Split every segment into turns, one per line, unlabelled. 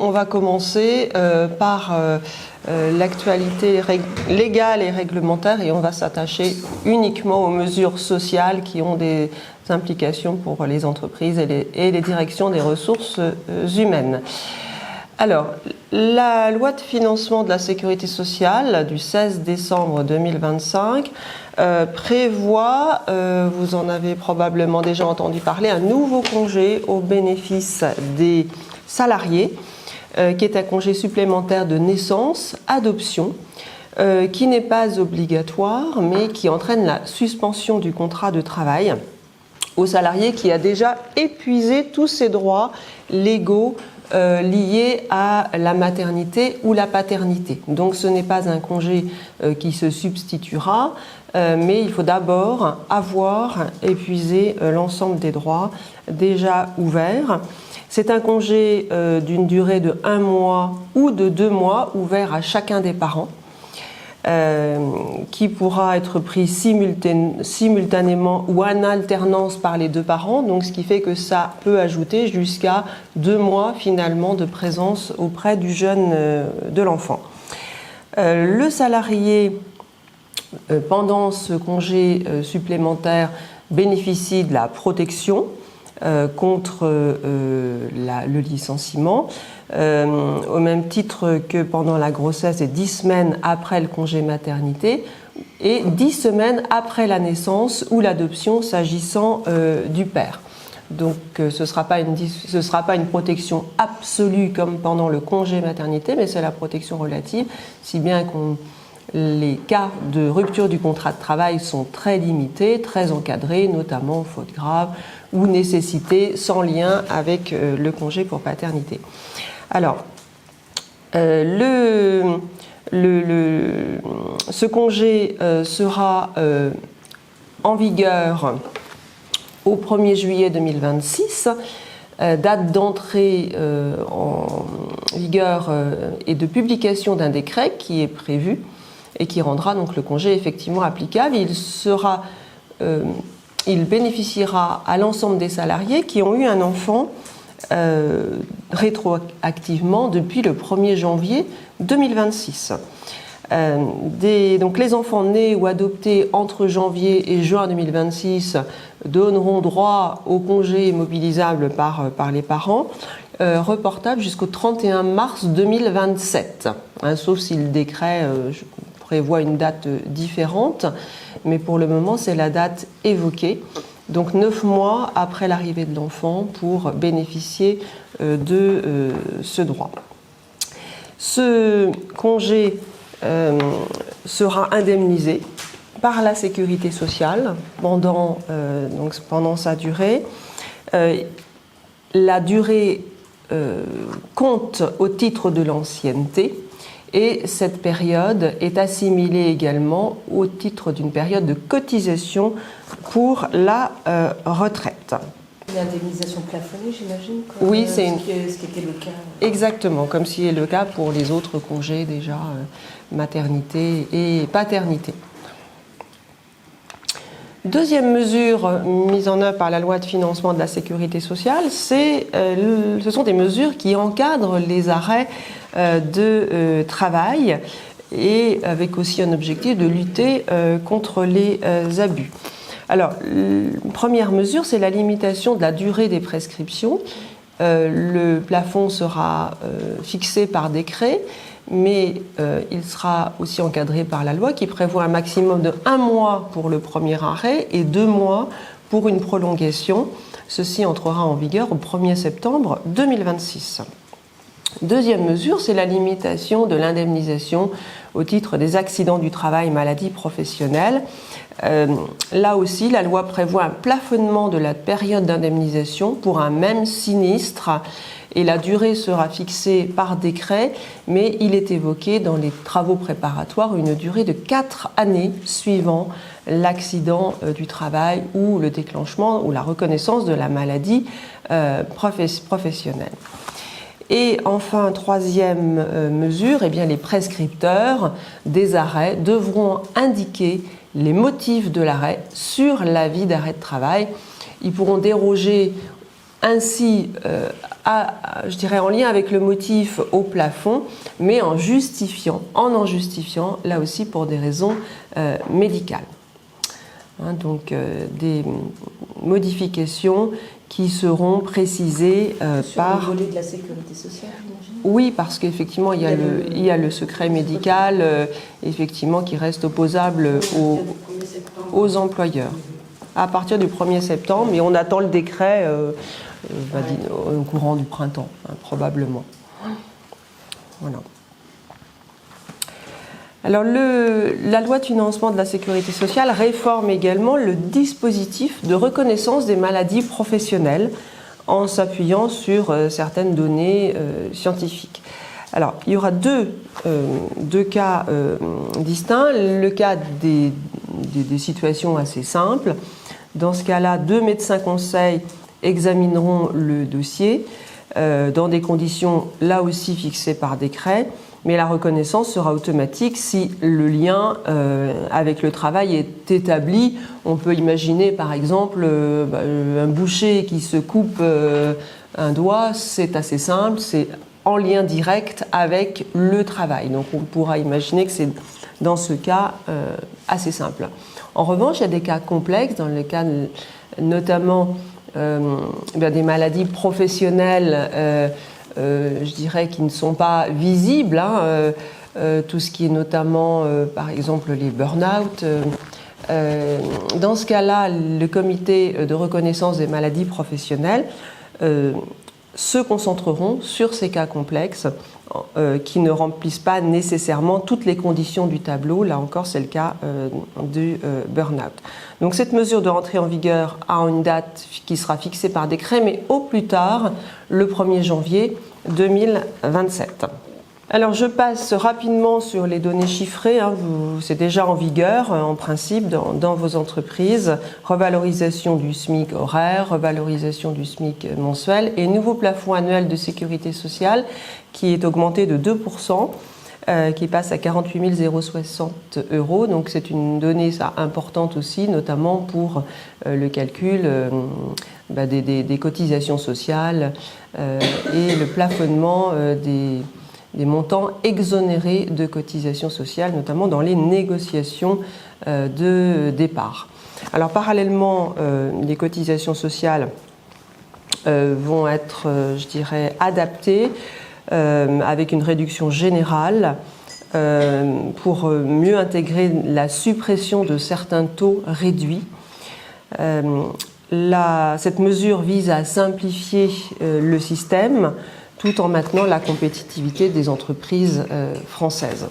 on va commencer par l'actualité légale et réglementaire et on va s'attacher uniquement aux mesures sociales qui ont des implications pour les entreprises et les directions des ressources humaines. Alors, la loi de financement de la sécurité sociale du 16 décembre 2025 prévoit, vous en avez probablement déjà entendu parler, un nouveau congé au bénéfice des salariés, qui est un congé supplémentaire de naissance, adoption, qui n'est pas obligatoire, mais qui entraîne la suspension du contrat de travail au salarié qui a déjà épuisé tous ses droits légaux liés à la maternité ou la paternité. Donc ce n'est pas un congé qui se substituera, mais il faut d'abord avoir épuisé l'ensemble des droits déjà ouverts. C'est un congé d'une durée de 1 mois ou de 2 mois ouvert à chacun des parents, qui pourra être pris simultanément ou en alternance par les 2 parents, donc ce qui fait que ça peut ajouter jusqu'à 2 mois finalement de présence auprès du jeune de l'enfant. Le salarié, pendant ce congé supplémentaire, bénéficie de la protection contre le licenciement, au même titre que pendant la grossesse et 10 semaines après le congé maternité et 10 semaines après la naissance ou l'adoption s'agissant du père. Donc ce ne sera pas une protection absolue comme pendant le congé maternité, mais c'est la protection relative, si bien que les cas de rupture du contrat de travail sont très limités, très encadrés, notamment faute grave ou nécessité sans lien avec le congé pour paternité. Alors, ce congé sera en vigueur au 1er juillet 2026, date d'entrée en vigueur et de publication d'un décret qui est prévu et qui rendra donc le congé effectivement applicable. Il bénéficiera à l'ensemble des salariés qui ont eu un enfant rétroactivement depuis le 1er janvier 2026. Donc les enfants nés ou adoptés entre janvier et juin 2026 donneront droit au congé mobilisable par les parents, reportable jusqu'au 31 mars 2027, sauf si le décret prévoit une date différente, mais pour le moment c'est la date évoquée. Donc 9 mois après l'arrivée de l'enfant pour bénéficier de ce droit. Ce congé sera indemnisé par la sécurité sociale pendant sa durée. La durée compte au titre de l'ancienneté et cette période est assimilée également au titre d'une période de cotisation pour la retraite.
L'indemnisation plafonnée, j'imagine,
oui,
ce qui était le cas.
Exactement, comme ce qui est le cas pour les autres congés déjà, maternité et paternité. Deuxième mesure mise en œuvre par la loi de financement de la sécurité sociale, ce sont des mesures qui encadrent les arrêts de travail et avec aussi un objectif de lutter contre les abus. Alors, première mesure, c'est la limitation de la durée des prescriptions. Le plafond sera fixé par décret, mais il sera aussi encadré par la loi qui prévoit un maximum de 1 mois pour le premier arrêt et 2 mois pour une prolongation. Ceci entrera en vigueur au 1er septembre 2026. Deuxième mesure, c'est la limitation de l'indemnisation au titre des accidents du travail, maladies professionnelles. Là aussi, la loi prévoit un plafonnement de la période d'indemnisation pour un même sinistre et la durée sera fixée par décret, mais il est évoqué dans les travaux préparatoires une durée de 4 années suivant l'accident du travail ou le déclenchement ou la reconnaissance de la maladie professionnelle. Et enfin, troisième mesure, eh bien, les prescripteurs des arrêts devront indiquer les motifs de l'arrêt sur l'avis d'arrêt de travail. Ils pourront déroger ainsi je dirais en lien avec le motif au plafond, mais en en justifiant, là aussi pour des raisons médicales. Donc des modifications qui seront précisées par...
Sur le volet de la sécurité sociale, j'imagine.
Oui, parce qu'effectivement, il y a le secret médical effectivement, qui reste opposable aux employeurs. À partir du 1er septembre, mais on attend le décret au courant du printemps, probablement. Voilà. Alors, la loi de financement de la sécurité sociale réforme également le dispositif de reconnaissance des maladies professionnelles en s'appuyant sur certaines données scientifiques. Alors, il y aura deux cas distincts. Le cas des situations assez simples. Dans ce cas-là, 2 médecins conseils examineront le dossier dans des conditions là aussi fixées par décret. Mais la reconnaissance sera automatique si le lien avec le travail est établi. On peut imaginer par exemple un boucher qui se coupe un doigt, c'est assez simple, c'est en lien direct avec le travail. Donc on pourra imaginer que c'est dans ce cas assez simple. En revanche, il y a des cas complexes, dans le cas notamment des maladies professionnelles je dirais, qui ne sont pas visibles, tout ce qui est notamment, par exemple, les burn-out. Dans ce cas-là, le comité de reconnaissance des maladies professionnelles se concentreront sur ces cas complexes qui ne remplissent pas nécessairement toutes les conditions du tableau. Là encore, c'est le cas du burn-out. Donc cette mesure de rentrer en vigueur a une date qui sera fixée par décret, mais au plus tard, le 1er janvier 2027. Alors je passe rapidement sur les données chiffrées. C'est déjà en vigueur en principe dans vos entreprises. Revalorisation du SMIC horaire, revalorisation du SMIC mensuel et nouveau plafond annuel de sécurité sociale qui est augmenté de 2%. Qui passe à 48 060 €. Donc c'est une donnée importante aussi, notamment pour le calcul des cotisations sociales et le plafonnement des montants exonérés de cotisations sociales, notamment dans les négociations de départ. Alors parallèlement, les cotisations sociales vont être, je dirais, adaptées avec une réduction générale pour mieux intégrer la suppression de certains taux réduits. Cette mesure vise à simplifier le système tout en maintenant la compétitivité des entreprises françaises.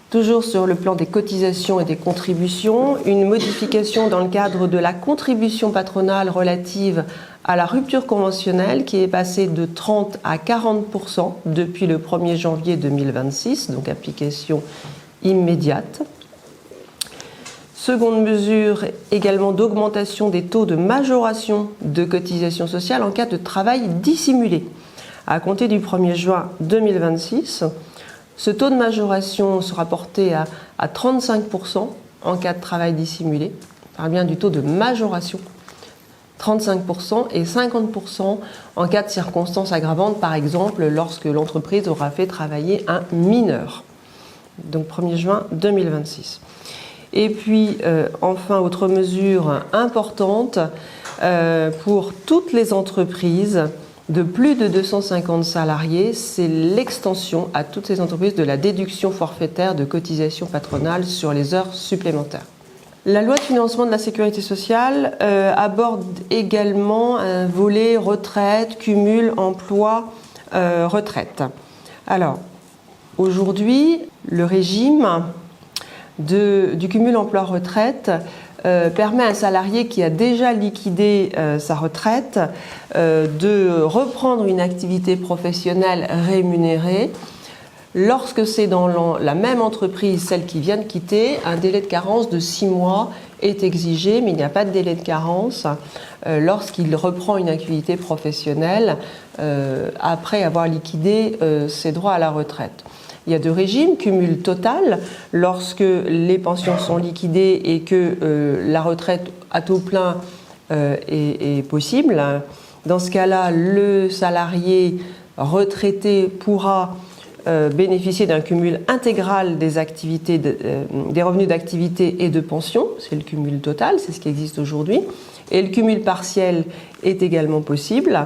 Toujours sur le plan des cotisations et des contributions, une modification dans le cadre de la contribution patronale relative à la rupture conventionnelle qui est passée de 30 à 40% depuis le 1er janvier 2026, donc application immédiate. Seconde mesure, également d'augmentation des taux de majoration de cotisations sociales en cas de travail dissimulé. À compter du 1er juin 2026, ce taux de majoration sera porté à 35% en cas de travail dissimulé. On parle bien du taux de majoration. 35% et 50% en cas de circonstances aggravantes, par exemple lorsque l'entreprise aura fait travailler un mineur. Donc 1er juin 2026. Et puis enfin, autre mesure importante pour toutes les entreprises de plus de 250 salariés, c'est l'extension à toutes ces entreprises de la déduction forfaitaire de cotisation patronale sur les heures supplémentaires. La loi de financement de la sécurité sociale aborde également un volet retraite, cumul, emploi, retraite. Alors, aujourd'hui, le régime du cumul emploi-retraite permet à un salarié qui a déjà liquidé sa retraite de reprendre une activité professionnelle rémunérée. Lorsque c'est dans la même entreprise, celle qui vient de quitter, un délai de carence de 6 mois est exigé, mais il n'y a pas de délai de carence lorsqu'il reprend une activité professionnelle après avoir liquidé ses droits à la retraite. Il y a deux régimes, cumul total, lorsque les pensions sont liquidées et que la retraite à taux plein est possible. Dans ce cas-là, le salarié retraité pourra bénéficier d'un cumul intégral des revenus d'activité et de pension. C'est le cumul total, c'est ce qui existe aujourd'hui. Et le cumul partiel est également possible,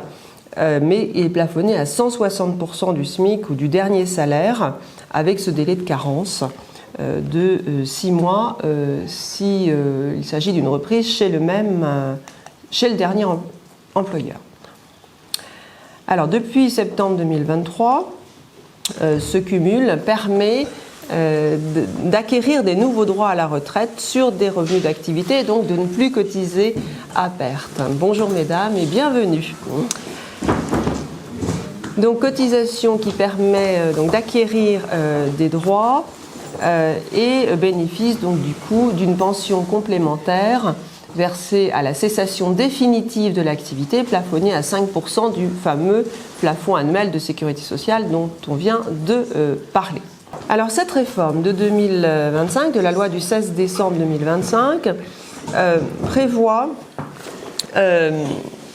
mais il est plafonné à 160% du SMIC ou du dernier salaire, avec ce délai de carence de 6 mois si il s'agit d'une reprise chez le dernier employeur. Alors, depuis septembre 2023, ce cumul permet d'acquérir des nouveaux droits à la retraite sur des revenus d'activité et donc de ne plus cotiser à perte. Bonjour mesdames et bienvenue. Donc, cotisation qui permet d'acquérir des droits et bénéfice donc du coup d'une pension complémentaire versée à la cessation définitive de l'activité, plafonnée à 5% du fameux plafond annuel de sécurité sociale dont on vient de parler. Alors cette réforme de 2025, de la loi du 16 décembre 2025, prévoit,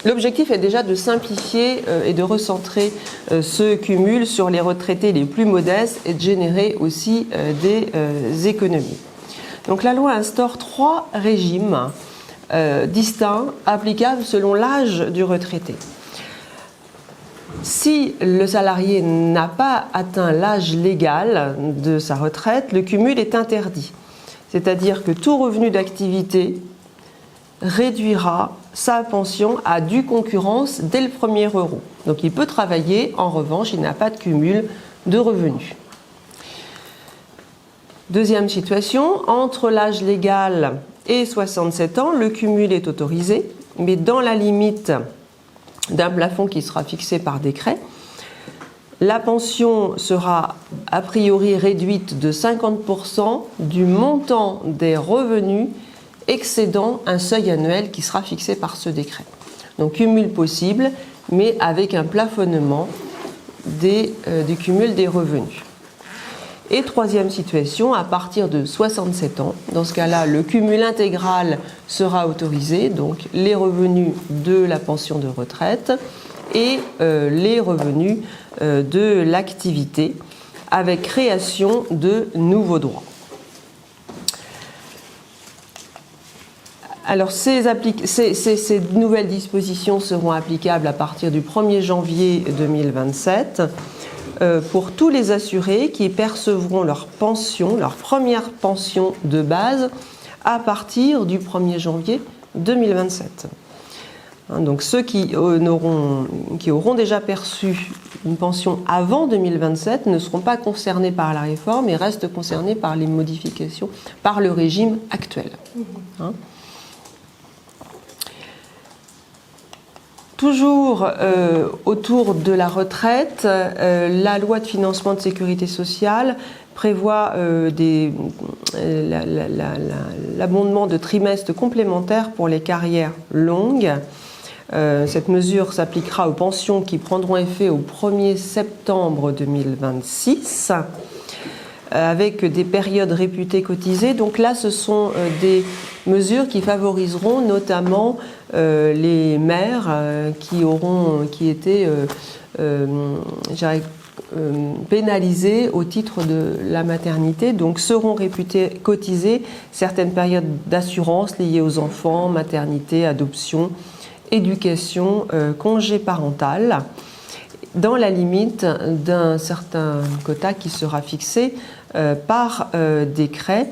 l'objectif est déjà de simplifier et de recentrer ce cumul sur les retraités les plus modestes et de générer aussi des économies. Donc la loi instaure 3 régimes distincts applicables selon l'âge du retraité. Si le salarié n'a pas atteint l'âge légal de sa retraite, le cumul est interdit. C'est-à-dire que tout revenu d'activité réduira sa pension à due concurrence dès le premier euro. Donc il peut travailler, en revanche, il n'a pas de cumul de revenus. Deuxième situation, entre l'âge légal et 67 ans, le cumul est autorisé, mais dans la limite d'un plafond qui sera fixé par décret. La pension sera a priori réduite de 50% du montant des revenus excédant un seuil annuel qui sera fixé par ce décret. Donc cumul possible, mais avec un plafonnement du cumul des revenus. Et troisième situation, à partir de 67 ans, dans ce cas-là, le cumul intégral sera autorisé, donc les revenus de la pension de retraite et les revenus de l'activité, avec création de nouveaux droits. Alors ces nouvelles dispositions seront applicables à partir du 1er janvier 2027 pour tous les assurés qui percevront leur pension, leur première pension de base à partir du 1er janvier 2027. Donc ceux qui auront déjà perçu une pension avant 2027 ne seront pas concernés par la réforme et restent concernés par les modifications, par le régime actuel. Toujours autour de la retraite, la loi de financement de sécurité sociale prévoit l'abondement de trimestres complémentaires pour les carrières longues. Cette mesure s'appliquera aux pensions qui prendront effet au 1er septembre 2026, avec des périodes réputées cotisées. Donc là, ce sont des mesures qui favoriseront notamment les mères qui étaient pénalisées au titre de la maternité, donc seront réputées cotisées certaines périodes d'assurance liées aux enfants, maternité, adoption, éducation, congé parental, dans la limite d'un certain quota qui sera fixé par décret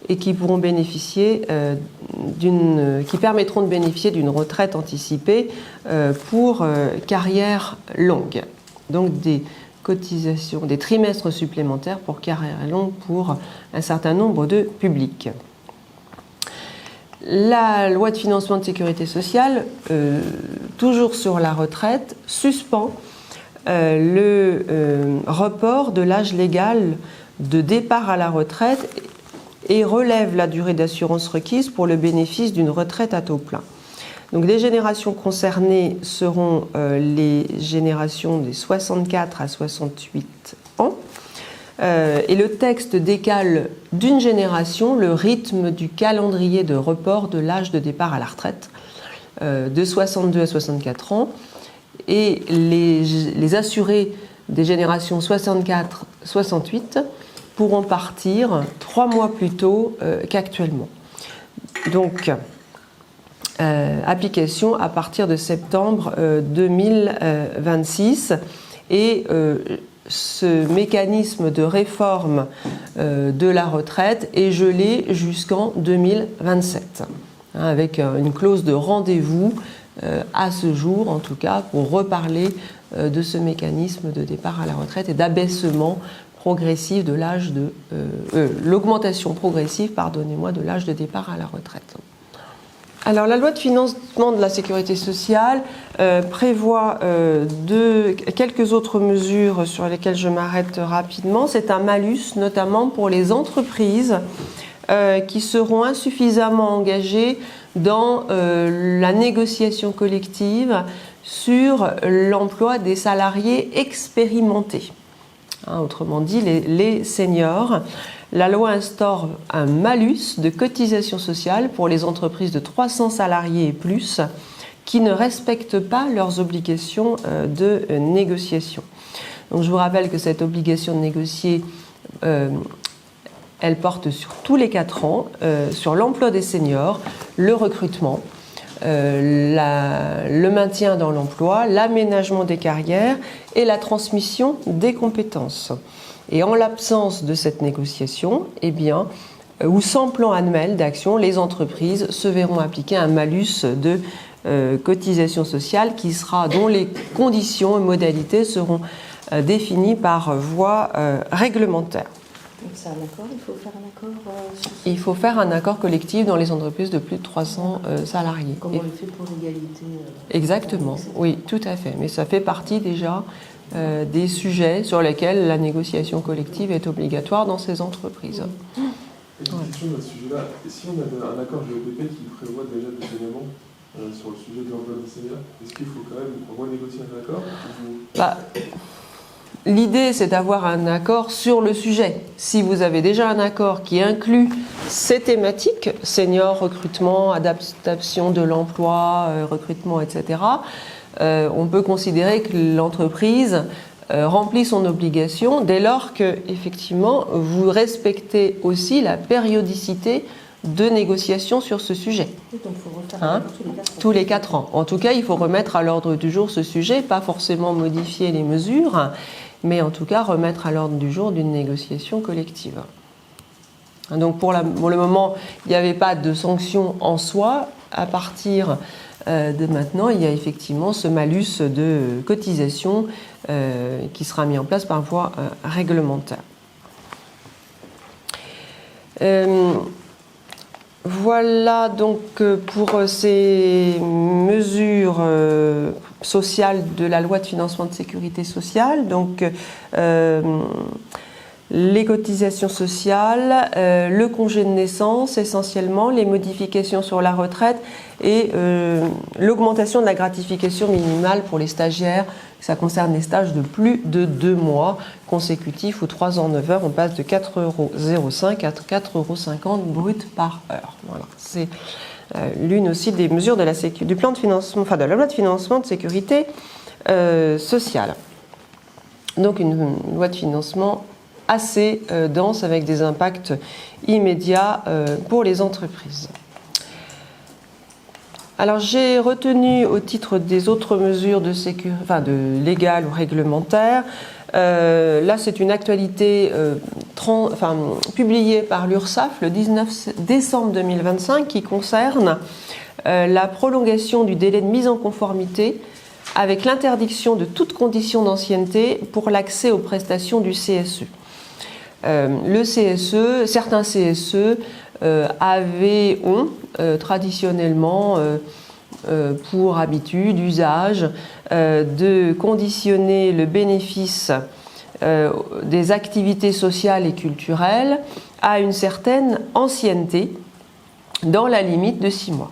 et qui pourront bénéficier qui permettront de bénéficier d'une retraite anticipée pour carrière longue. Donc des cotisations, des trimestres supplémentaires pour carrière longue pour un certain nombre de publics. La loi de financement de sécurité sociale, toujours sur la retraite, suspend le report de l'âge légal de départ à la retraite et relève la durée d'assurance requise pour le bénéfice d'une retraite à taux plein. Donc les générations concernées seront les générations des 64 à 68 ans. Et le texte décale d'une génération le rythme du calendrier de report de l'âge de départ à la retraite de 62 à 64 ans et les assurés des générations 64-68 pourront partir 3 mois plus tôt qu'actuellement. Donc, application à partir de septembre 2026 et ce mécanisme de réforme de la retraite est gelé jusqu'en 2027 avec une clause de rendez-vous à ce jour en tout cas pour reparler de ce mécanisme de départ à la retraite et d'abaissement progressif de l'âge de l'augmentation progressive, pardonnez-moi, de l'âge de départ à la retraite. Alors la loi de financement de la sécurité sociale prévoit quelques autres mesures sur lesquelles je m'arrête rapidement. C'est un malus notamment pour les entreprises qui seront insuffisamment engagées dans la négociation collective sur l'emploi des salariés expérimentés. Autrement dit, les seniors. La loi instaure un malus de cotisation sociale pour les entreprises de 300 salariés et plus qui ne respectent pas leurs obligations de négociation. Donc, je vous rappelle que cette obligation de négocier, elle porte sur tous les 4 ans, sur l'emploi des seniors, le recrutement, le maintien dans l'emploi, l'aménagement des carrières et la transmission des compétences. Et en l'absence de cette négociation, ou sans plan annuel d'action, les entreprises se verront appliquer un malus de cotisation sociale dont les conditions et modalités seront définies par voie réglementaire.
Donc c'est un accord, il faut faire un accord
Il faut faire un accord collectif dans les entreprises de plus de 300 salariés.
Comme on le fait pour l'égalité.
Exactement, oui, tout à fait. Mais ça fait partie déjà des sujets sur lesquels la négociation collective est obligatoire dans ces entreprises.
Une question à ce sujet-là. Si on a un accord GEPP qui prévoit déjà des éléments sur le sujet de l'emploi des seniors, est-ce qu'il faut quand même renégocier un accord
L'idée, c'est d'avoir un accord sur le sujet. Si vous avez déjà un accord qui inclut ces thématiques, seniors, recrutement, adaptation de l'emploi, recrutement, etc., on peut considérer que l'entreprise remplit son obligation dès lors que, effectivement, vous respectez aussi la périodicité de négociation sur ce sujet.
Donc il faut refaire
tous les 4 ans. En tout cas, il faut remettre à l'ordre du jour ce sujet, pas forcément modifier les mesures, mais en tout cas remettre à l'ordre du jour d'une négociation collective. Donc pour le moment, il n'y avait pas de sanction en soi. À partir de maintenant, il y a effectivement ce malus de cotisation qui sera mis en place par voie réglementaire. Voilà donc pour ces mesures sociales de la loi de financement de sécurité sociale. Donc les cotisations sociales, le congé de naissance essentiellement, les modifications sur la retraite et l'augmentation de la gratification minimale pour les stagiaires. Ça concerne les stages de plus de 2 mois consécutifs ou 3 ans 9 heures. On passe de 4,05 € à 4,50 € brut par heure. Voilà. C'est l'une aussi des mesures de du plan de financement, de la loi de financement de sécurité sociale. Donc une loi de financement assez dense avec des impacts immédiats pour les entreprises. Alors j'ai retenu au titre des autres mesures de légales ou réglementaires. Là c'est une actualité publiée par l'URSSAF le 19 décembre 2025 qui concerne la prolongation du délai de mise en conformité avec l'interdiction de toute condition d'ancienneté pour l'accès aux prestations du CSE. Le CSE, certains CSE ont traditionnellement pour habitude, usage, de conditionner le bénéfice des activités sociales et culturelles à une certaine ancienneté dans la limite de 6 mois.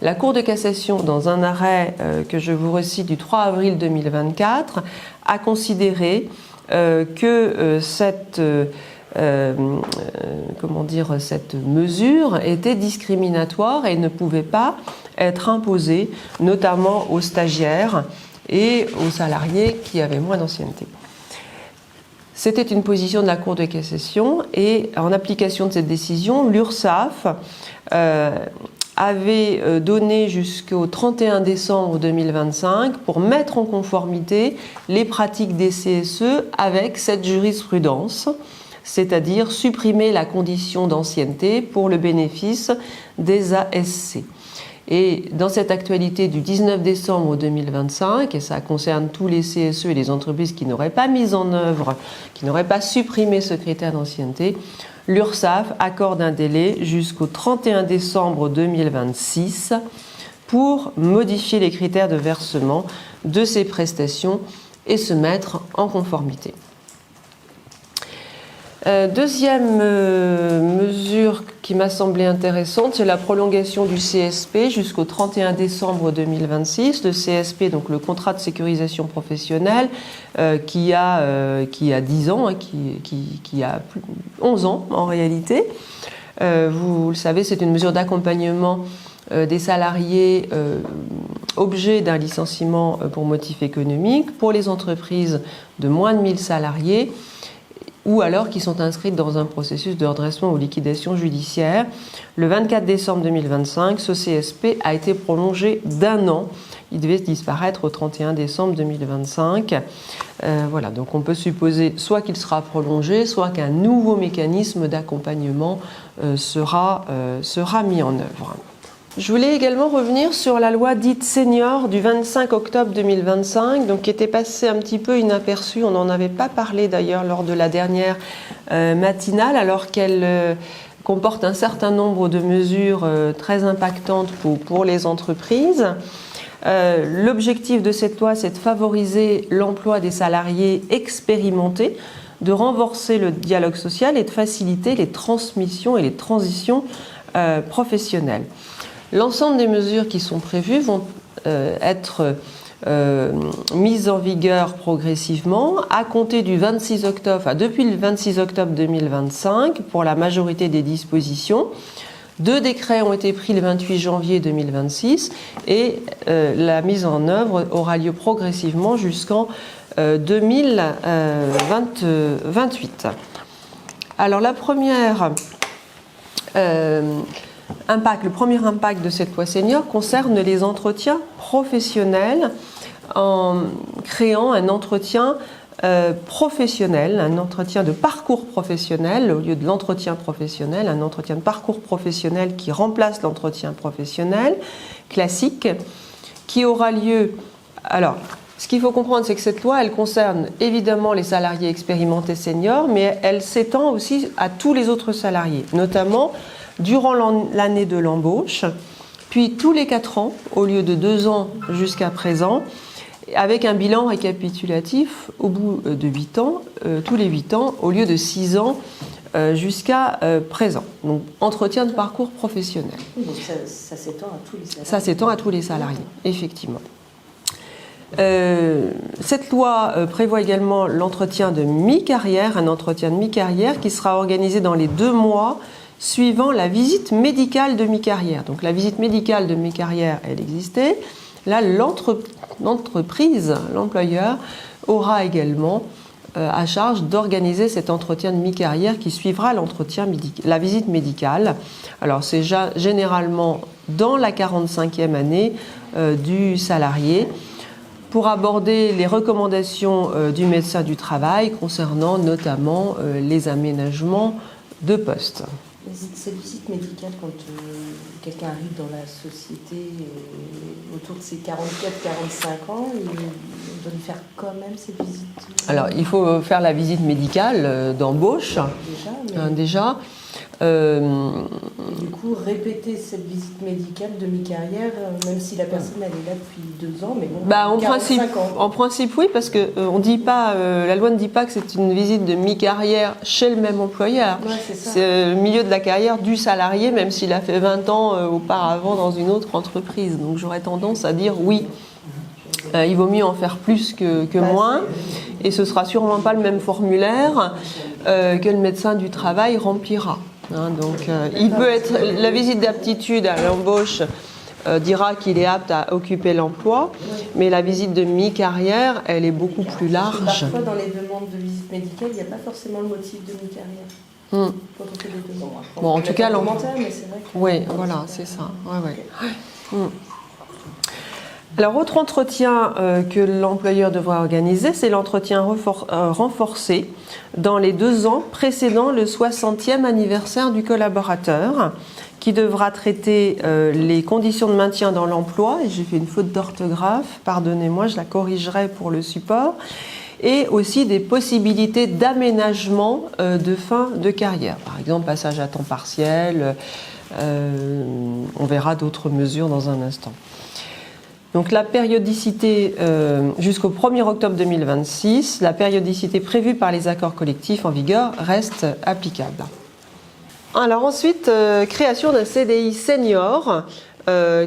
La Cour de cassation, dans un arrêt que je vous recite du 3 avril 2024, a considéré que cette mesure était discriminatoire et ne pouvait pas être imposée, notamment aux stagiaires et aux salariés qui avaient moins d'ancienneté. C'était une position de la Cour de cassation et en application de cette décision, l'URSSAF avait donné jusqu'au 31 décembre 2025 pour mettre en conformité les pratiques des CSE avec cette jurisprudence, c'est-à-dire supprimer la condition d'ancienneté pour le bénéfice des ASC. Et dans cette actualité du 19 décembre 2025, et ça concerne tous les CSE et les entreprises qui n'auraient pas mis en œuvre, qui n'auraient pas supprimé ce critère d'ancienneté, l'URSSAF accorde un délai jusqu'au 31 décembre 2026 pour modifier les critères de versement de ces prestations et se mettre en conformité. Deuxième mesure qui m'a semblé intéressante, c'est la prolongation du CSP jusqu'au 31 décembre 2026. Le CSP, donc le contrat de sécurisation professionnelle, qui a 10 ans, qui a 11 ans en réalité. Vous le savez, c'est une mesure d'accompagnement des salariés objet d'un licenciement pour motif économique pour les entreprises de moins de 1000 salariés ou alors qui sont inscrites dans un processus de redressement ou liquidation judiciaire. Le 24 décembre 2025, ce CSP a été prolongé d'1 an. Il devait disparaître au 31 décembre 2025. Voilà, donc on peut supposer soit qu'il sera prolongé, soit qu'un nouveau mécanisme d'accompagnement sera mis en œuvre. Je voulais également revenir sur la loi dite senior du 25 octobre 2025, donc qui était passée un petit peu inaperçue. On n'en avait pas parlé d'ailleurs lors de la dernière matinale, alors qu'elle comporte un certain nombre de mesures très impactantes pour les entreprises. L'objectif de cette loi, c'est de favoriser l'emploi des salariés expérimentés, de renforcer le dialogue social et de faciliter les transmissions et les transitions professionnelles. L'ensemble des mesures qui sont prévues vont être mises en vigueur progressivement à compter du 26 octobre, enfin depuis le 26 octobre 2025 pour la majorité des dispositions. 2 décrets ont été pris le 28 janvier 2026 et la mise en œuvre aura lieu progressivement jusqu'en 2028. Alors la première le premier impact de cette loi senior concerne les entretiens professionnels en créant un entretien professionnel, un entretien de parcours professionnel au lieu de l'entretien professionnel, un entretien de parcours professionnel qui remplace l'entretien professionnel classique qui aura lieu. Alors, ce qu'il faut comprendre, c'est que cette loi, elle concerne évidemment les salariés expérimentés seniors, mais elle s'étend aussi à tous les autres salariés, notamment durant l'année de l'embauche, puis tous les 4 ans, au lieu de 2 ans jusqu'à présent, avec un bilan récapitulatif au bout de 8 ans, tous les 8 ans, au lieu de 6 ans jusqu'à présent. Donc, entretien de parcours professionnel.
Oui, donc ça s'étend à tous les salariés.
Ça s'étend à tous les salariés, effectivement. Cette loi prévoit également l'entretien de mi-carrière, un entretien de mi-carrière qui sera organisé dans les 2 mois suivant la visite médicale de mi-carrière. Donc la visite médicale de mi-carrière, elle existait. Là, l'entreprise, l'employeur, aura également à charge d'organiser cet entretien de mi-carrière qui suivra la visite médicale. Alors c'est généralement dans la 45e année du salarié pour aborder les recommandations du médecin du travail concernant notamment les aménagements de poste.
Cette visite médicale, quand quelqu'un arrive dans la société autour de ses 44-45 ans, il doit lui faire quand même cette visite.
Alors, il faut faire la visite médicale d'embauche, déjà.
Du coup, répéter cette visite médicale de mi-carrière, même si la personne elle est là depuis 2 ans, mais bon,
en principe, oui, parce que la loi ne dit pas que c'est une visite de mi-carrière chez le même employeur.
Ouais, c'est
le milieu de la carrière du salarié, même s'il a fait 20 ans auparavant dans une autre entreprise. Donc j'aurais tendance à dire oui. Il vaut mieux en faire plus que moins, et ce sera sûrement pas le même formulaire que le médecin du travail remplira. Donc, il peut être la visite d'aptitude à l'embauche dira qu'il est apte à occuper l'emploi, mais la visite de mi-carrière, elle est beaucoup plus large.
Parfois, dans les demandes de visite médicale, il n'y a pas forcément le motif de mi-carrière. Quand on fait des demandes.
Bon, en tout cas,
mais c'est vrai que...
Oui, voilà, c'est ça. Alors, autre entretien que l'employeur devra organiser, c'est l'entretien renforcé dans les 2 ans précédant le 60e anniversaire du collaborateur, qui devra traiter les conditions de maintien dans l'emploi, et j'ai fait une faute d'orthographe, pardonnez-moi, je la corrigerai pour le support, et aussi des possibilités d'aménagement de fin de carrière. Par exemple, passage à temps partiel, on verra d'autres mesures dans un instant. Donc la périodicité jusqu'au 1er octobre 2026, la périodicité prévue par les accords collectifs en vigueur reste applicable. Alors ensuite, création d'un CDI senior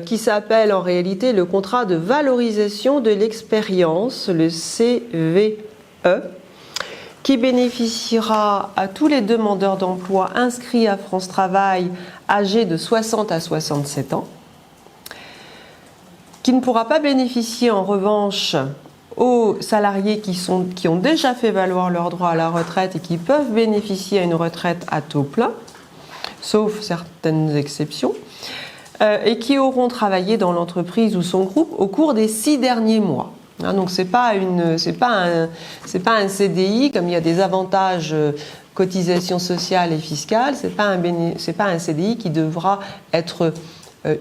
qui s'appelle en réalité le contrat de valorisation de l'expérience, le CVE, qui bénéficiera à tous les demandeurs d'emploi inscrits à France Travail âgés de 60 à 67 ans, qui ne pourra pas bénéficier en revanche aux salariés qui ont déjà fait valoir leurs droits à la retraite et qui peuvent bénéficier à une retraite à taux plein, sauf certaines exceptions, et qui auront travaillé dans l'entreprise ou son groupe au cours des 6 derniers mois. Donc c'est pas un CDI comme il y a des avantages cotisations sociales et fiscales, c'est pas un CDI qui devra être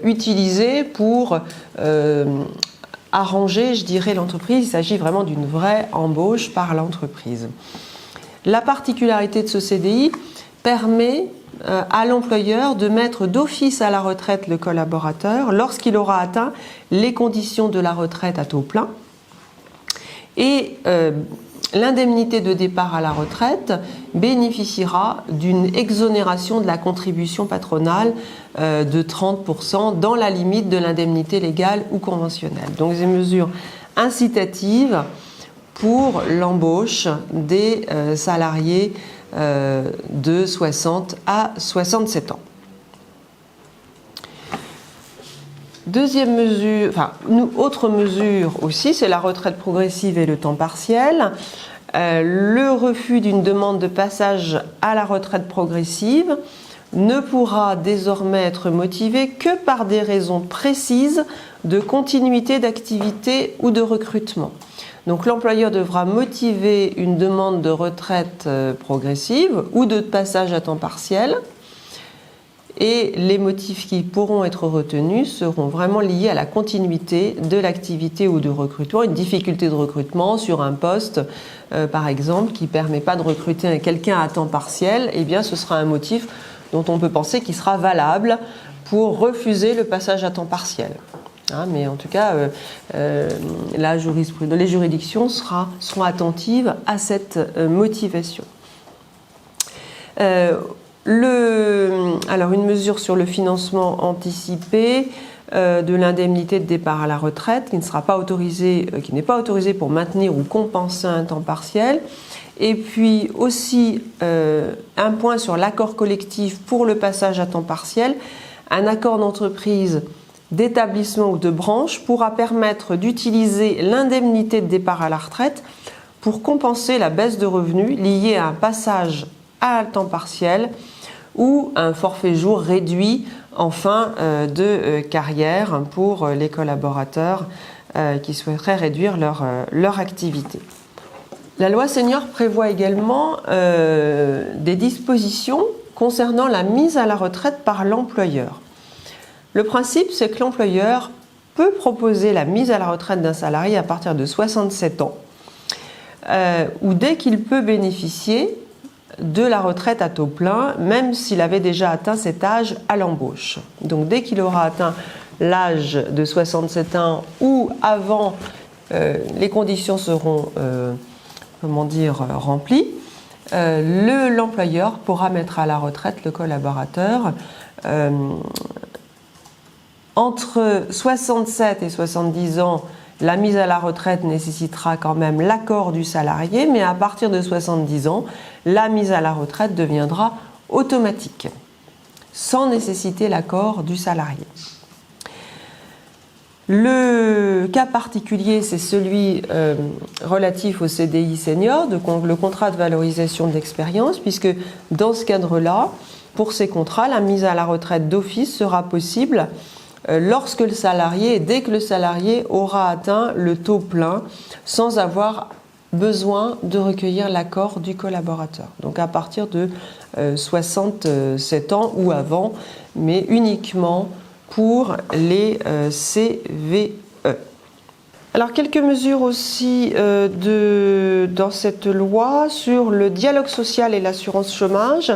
utilisé pour arranger, je dirais, l'entreprise. Il s'agit vraiment d'une vraie embauche par l'entreprise. La particularité de ce CDI permet à l'employeur de mettre d'office à la retraite le collaborateur lorsqu'il aura atteint les conditions de la retraite à taux plein. Et l'indemnité de départ à la retraite bénéficiera d'une exonération de la contribution patronale de 30% dans la limite de l'indemnité légale ou conventionnelle. Donc des mesures incitatives pour l'embauche des salariés de 60 à 67 ans. Deuxième mesure, autre mesure aussi, c'est la retraite progressive et le temps partiel. Le refus d'une demande de passage à la retraite progressive ne pourra désormais être motivé que par des raisons précises de continuité d'activité ou de recrutement. Donc l'employeur devra motiver une demande de retraite progressive ou de passage à temps partiel. Et les motifs qui pourront être retenus seront vraiment liés à la continuité de l'activité ou de recrutement. Une difficulté de recrutement sur un poste, par exemple, qui ne permet pas de recruter quelqu'un à temps partiel, eh bien, ce sera un motif dont on peut penser qu'il sera valable pour refuser le passage à temps partiel. Mais en tout cas, les juridictions seront attentives à cette motivation. Alors une mesure sur le financement anticipé de l'indemnité de départ à la retraite qui n'est pas autorisée pour maintenir ou compenser un temps partiel. Et puis aussi un point sur l'accord collectif pour le passage à temps partiel. Un accord d'entreprise, d'établissement ou de branche pourra permettre d'utiliser l'indemnité de départ à la retraite pour compenser la baisse de revenus liée à un passage à temps partiel ou un forfait jour réduit en fin de carrière pour les collaborateurs qui souhaiteraient réduire leur activité. La loi senior prévoit également des dispositions concernant la mise à la retraite par l'employeur. Le principe, c'est que l'employeur peut proposer la mise à la retraite d'un salarié à partir de 67 ans ou dès qu'il peut bénéficier de la retraite à taux plein, même s'il avait déjà atteint cet âge à l'embauche. Donc dès qu'il aura atteint l'âge de 67 ans ou avant, les conditions seront remplies, l'employeur pourra mettre à la retraite le collaborateur entre 67 et 70 ans. La mise à la retraite nécessitera quand même l'accord du salarié, mais à partir de 70 ans, la mise à la retraite deviendra automatique, sans nécessiter l'accord du salarié. Le cas particulier, c'est celui relatif au CDI senior, donc le contrat de valorisation de l'expérience, puisque dans ce cadre-là, pour ces contrats, la mise à la retraite d'office sera possible lorsque le salarié, dès que le salarié aura atteint le taux plein, sans avoir besoin de recueillir l'accord du collaborateur. Donc à partir de 67 ans ou avant, mais uniquement pour les CVE. Alors quelques mesures aussi dans cette loi sur le dialogue social et l'assurance chômage,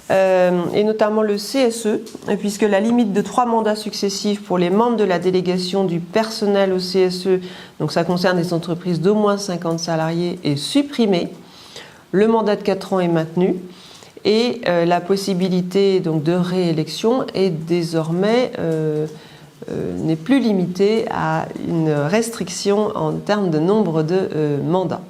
et notamment le CSE, puisque la limite de 3 mandats successifs pour les membres de la délégation du personnel au CSE, donc ça concerne les entreprises d'au moins 50 salariés, est supprimée. Le mandat de 4 ans est maintenu. Et la possibilité donc, de réélection est désormais n'est plus limitée à une restriction en termes de nombre de mandats.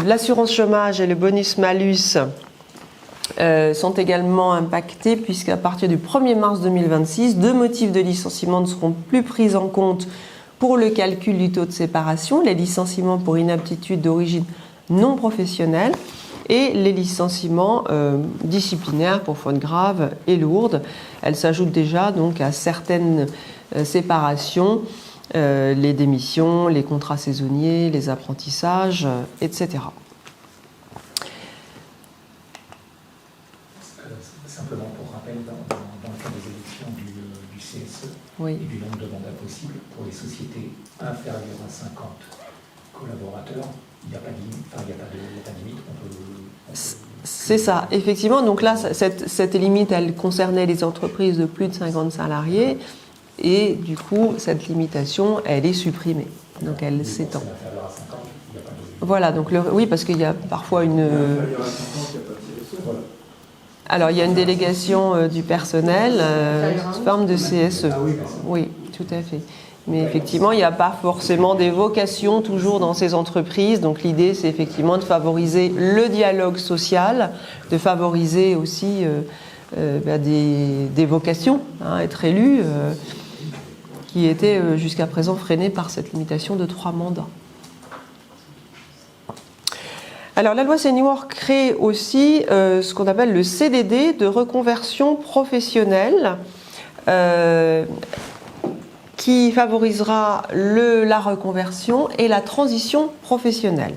L'assurance chômage et le bonus-malus sont également impactés puisqu'à partir du 1er mars 2026, 2 motifs de licenciement ne seront plus pris en compte pour le calcul du taux de séparation, les licenciements pour inaptitude d'origine non professionnelle et les licenciements disciplinaires pour faute grave et lourde. Elles s'ajoutent déjà donc à certaines séparations, les démissions, les contrats saisonniers, les apprentissages, etc.
Simplement pour rappel, dans le cas des élections du CSE,
oui.
Et du nombre de mandats possibles pour les sociétés inférieures à 50 collaborateurs, il n'y a pas de limite,
C'est ça, effectivement. Donc là, cette limite, elle concernait les entreprises de plus de 50 salariés et du coup, cette limitation, elle est supprimée. Donc elle s'étend. Voilà, donc oui, parce qu'il y a parfois une... Alors, il y a une délégation du personnel sous forme de CSE. Oui, tout à fait. Mais effectivement, il n'y a pas forcément des vocations toujours dans ces entreprises. Donc l'idée, c'est effectivement de favoriser le dialogue social, de favoriser aussi des vocations, être élu, qui étaient jusqu'à présent freinées par cette limitation de 3 mandats. Alors la loi Senior crée aussi ce qu'on appelle le CDD de reconversion professionnelle qui favorisera la reconversion et la transition professionnelle.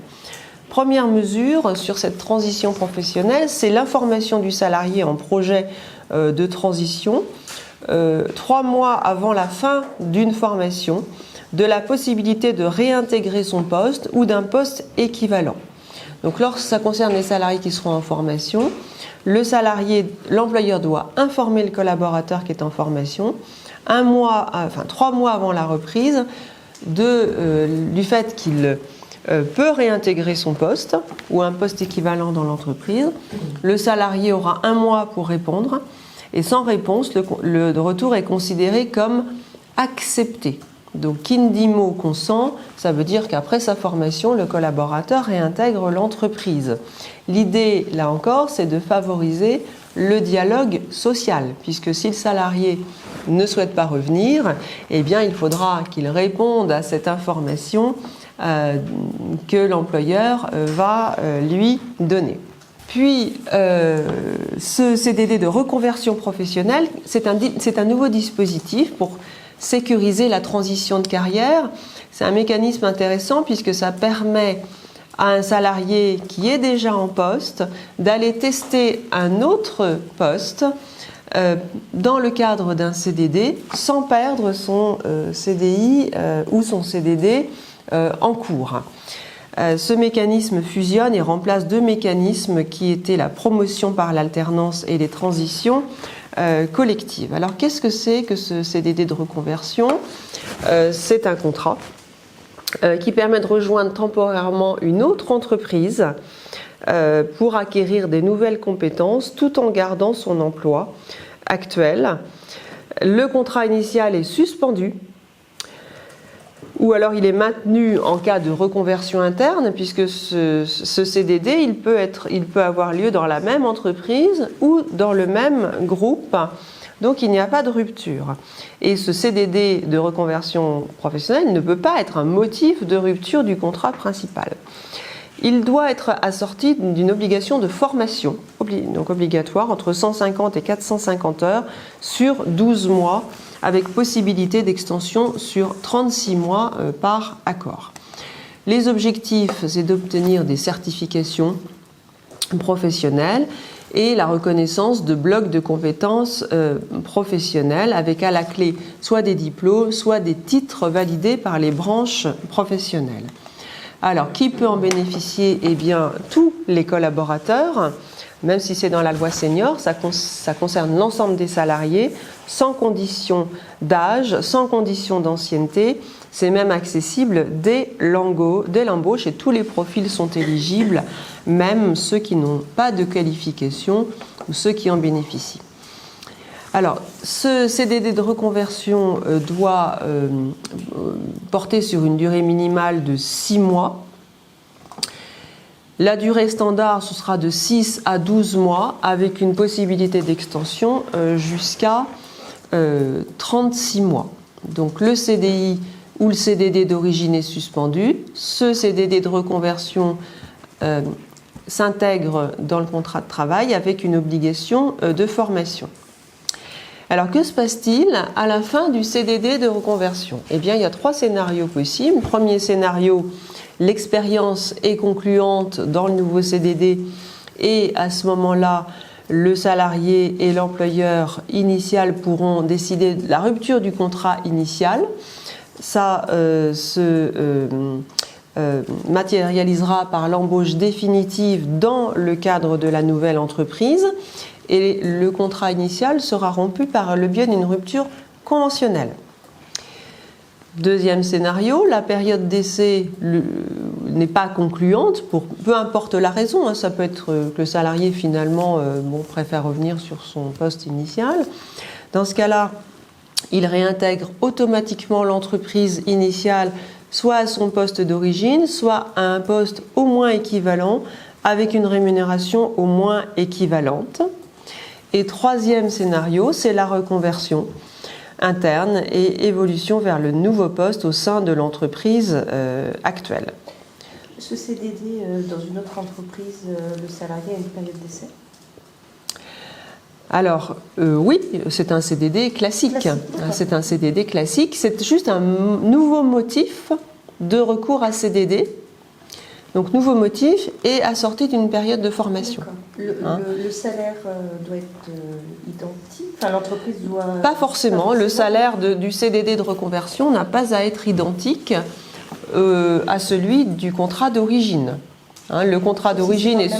Première mesure sur cette transition professionnelle, c'est l'information du salarié en projet de transition 3 mois avant la fin d'une formation de la possibilité de réintégrer son poste ou d'un poste équivalent. Donc lorsque ça concerne les salariés qui seront en formation, l'employeur doit informer le collaborateur qui est en formation 3 mois avant la reprise du fait qu'il peut réintégrer son poste ou un poste équivalent dans l'entreprise. Le salarié aura 1 mois pour répondre et sans réponse, le retour est considéré comme accepté. Donc, qui dit mot consent, ça veut dire qu'après sa formation, le collaborateur réintègre l'entreprise. L'idée, là encore, c'est de favoriser le dialogue social, puisque si le salarié ne souhaite pas revenir, eh bien, il faudra qu'il réponde à cette information que l'employeur va lui donner. Puis, ce CDD de reconversion professionnelle, c'est un nouveau dispositif pour sécuriser la transition de carrière. C'est un mécanisme intéressant puisque ça permet à un salarié qui est déjà en poste d'aller tester un autre poste dans le cadre d'un CDD sans perdre son CDI ou son CDD en cours. Ce mécanisme fusionne et remplace 2 mécanismes qui étaient la promotion par l'alternance et les transitions collectives. Alors qu'est-ce que c'est que ce CDD de reconversion ? C'est un contrat qui permet de rejoindre temporairement une autre entreprise pour acquérir des nouvelles compétences tout en gardant son emploi actuel. Le contrat initial est suspendu ou alors il est maintenu en cas de reconversion interne, puisque ce CDD, il peut avoir lieu dans la même entreprise ou dans le même groupe Donc il n'y a pas de rupture. Et ce CDD de reconversion professionnelle ne peut pas être un motif de rupture du contrat principal. Il doit être assorti d'une obligation de formation, donc obligatoire, entre 150 et 450 heures sur 12 mois, avec possibilité d'extension sur 36 mois par accord. Les objectifs, c'est d'obtenir des certifications professionnelles et la reconnaissance de blocs de compétences professionnelles, avec à la clé soit des diplômes, soit des titres validés par les branches professionnelles. Alors, qui peut en bénéficier? Eh bien, tous les collaborateurs, même si c'est dans la loi senior, ça concerne l'ensemble des salariés, sans condition d'âge, sans condition d'ancienneté. C'est même accessible dès l'embauche et tous les profils sont éligibles, même ceux qui n'ont pas de qualification ou ceux qui en bénéficient. Alors, ce CDD de reconversion doit porter sur une durée minimale de 6 mois. La durée standard, ce sera de 6 à 12 mois, avec une possibilité d'extension jusqu'à 36 mois. Donc, le CDI ou le CDD d'origine est suspendu. Ce CDD de reconversion s'intègre dans le contrat de travail avec une obligation de formation. Alors, que se passe-t-il à la fin du CDD de reconversion? Eh bien, il y a 3 scénarios possibles. Premier scénario, l'expérience est concluante dans le nouveau CDD et à ce moment-là, le salarié et l'employeur initial pourront décider de la rupture du contrat initial. Ça se matérialisera par l'embauche définitive dans le cadre de la nouvelle entreprise. Et le contrat initial sera rompu par le biais d'une rupture conventionnelle. Deuxième scénario, la période d'essai n'est pas concluante, peu importe la raison. Ça peut être que le salarié finalement préfère revenir sur son poste initial. Dans ce cas-là, il réintègre automatiquement l'entreprise initiale, soit à son poste d'origine, soit à un poste au moins équivalent, avec une rémunération au moins équivalente. Et troisième scénario, c'est la reconversion interne et évolution vers le nouveau poste au sein de l'entreprise actuelle.
Ce CDD dans une autre entreprise, le salarié a une période d'essai?
Alors, oui, c'est un CDD classique. C'est un CDD classique. C'est juste un nouveau motif de recours à CDD. Donc, nouveau motif et assorti d'une période de formation.
Le salaire doit être identique? Enfin, l'entreprise doit...
Pas forcément. Le salaire du CDD de reconversion n'a pas à être identique à celui du contrat d'origine. Le contrat d'origine est...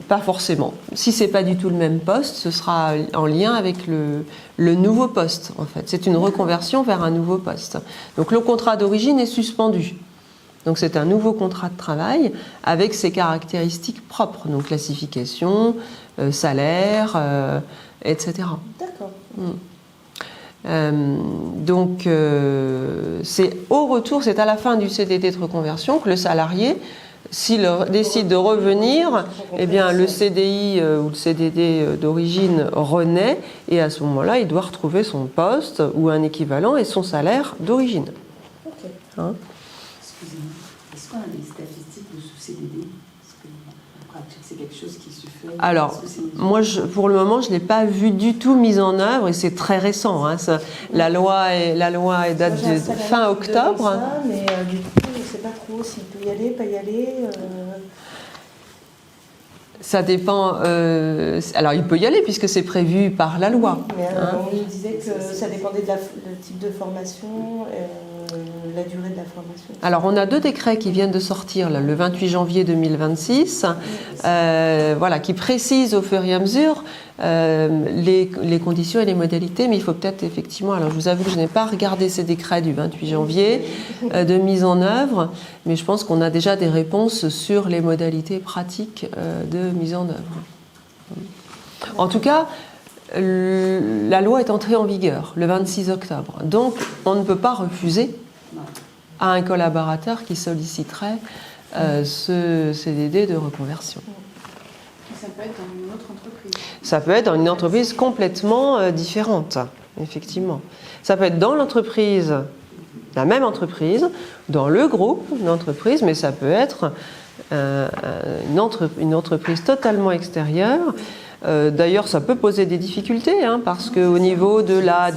Pas forcément. Si ce n'est pas du tout le même poste, ce sera en lien avec le nouveau poste, en fait. C'est une reconversion vers un nouveau poste. Donc, le contrat d'origine est suspendu. Donc c'est un nouveau contrat de travail avec ses caractéristiques propres, donc classification, salaire, etc.
D'accord.
Donc c'est au retour, c'est à la fin du CDD de reconversion que le salarié, s'il décide de revenir, eh bien le CDI ou le CDD d'origine renaît et à ce moment-là, il doit retrouver son poste ou un équivalent et son salaire d'origine.
Okay.
Excusez-moi, est-ce qu'on a des statistiques de ce CDD? Est-ce qu'en pratique, c'est quelque chose qui se fait?
Alors, moi, pour le moment, je ne l'ai pas vu du tout mise en œuvre et c'est très récent. La loi date de fin octobre.
Mais du coup, je ne sais pas trop s'il peut y aller, pas y aller.
Ça dépend. Alors, il peut y aller puisque c'est prévu par la loi.
Oui, mais on nous disait que ça dépendait du type de formation, la durée de la formation.
Alors, on a 2 décrets qui viennent de sortir le 28 janvier 2026, qui précisent au fur et à mesure les conditions et les modalités, mais il faut peut-être effectivement, alors je vous avoue que je n'ai pas regardé ces décrets du 28 janvier de mise en œuvre, mais je pense qu'on a déjà des réponses sur les modalités pratiques de mise en œuvre. En tout cas, la loi est entrée en vigueur le 26 octobre, donc on ne peut pas refuser à un collaborateur qui solliciterait ce CDD de reconversion.
Ça peut être dans une autre entreprise.
Ça peut être dans une entreprise complètement différente, effectivement. Ça peut être dans l'entreprise, la même entreprise, dans le groupe d'entreprise, mais ça peut être une entreprise totalement extérieure. D'ailleurs, ça peut poser des difficultés, hein, parce qu'au niveau de la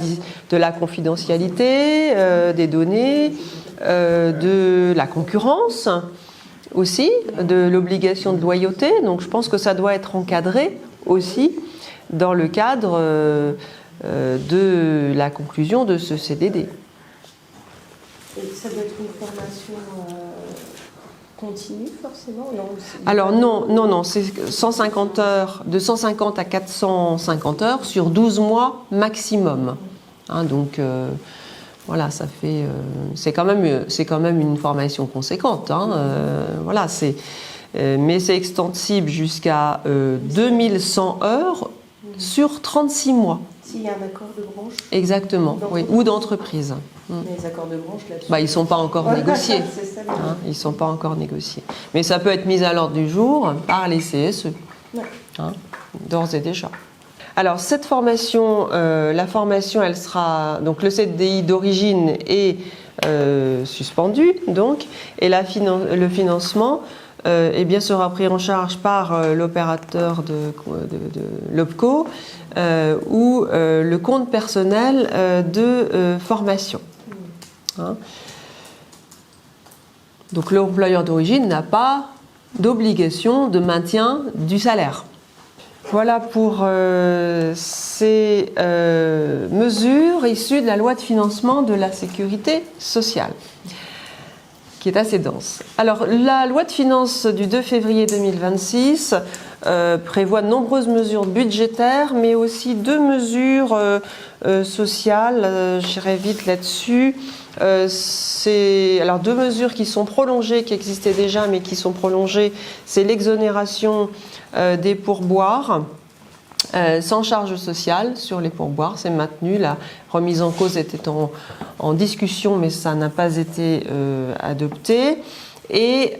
confidentialité des données, de la concurrence aussi, de l'obligation de loyauté, donc je pense que ça doit être encadré aussi dans le cadre de la conclusion de ce CDD.
Et ça doit être une formation continue forcément, non?
Alors non, c'est 150 heures, de 150 à 450 heures sur 12 mois maximum. Hein, donc voilà, ça fait, c'est quand même une formation conséquente. Hein, voilà, mais c'est extensible jusqu'à 2100 heures sur 36 mois.
S'il y a un accord de branche?
Exactement, oui, ou d'entreprise.
Les accords de branche là-dessus?
Ils ne sont pas encore négociés.
C'est ça,
Hein, ils ne sont pas encore négociés. Mais ça peut être mis à l'ordre du jour par les CSE, hein, d'ores et déjà. Alors cette formation, la formation, elle sera, donc le CDI d'origine est suspendu, donc, et le financement eh bien, sera pris en charge par l'opérateur de l'OPCO ou le compte personnel de formation. Hein. Donc l'employeur d'origine n'a pas d'obligation de maintien du salaire. Voilà pour ces mesures issues de la loi de financement de la sécurité sociale, qui est assez dense. Alors, la loi de finances du 2 février 2026 prévoit de nombreuses mesures budgétaires, mais aussi 2 mesures sociales. J'irai vite là-dessus. Alors 2 mesures qui sont prolongées, qui existaient déjà, mais qui sont prolongées. C'est l'exonération des pourboires. Sans charge sociale sur les pourboires, c'est maintenu. La remise en cause était en discussion, mais ça n'a pas été adopté. Et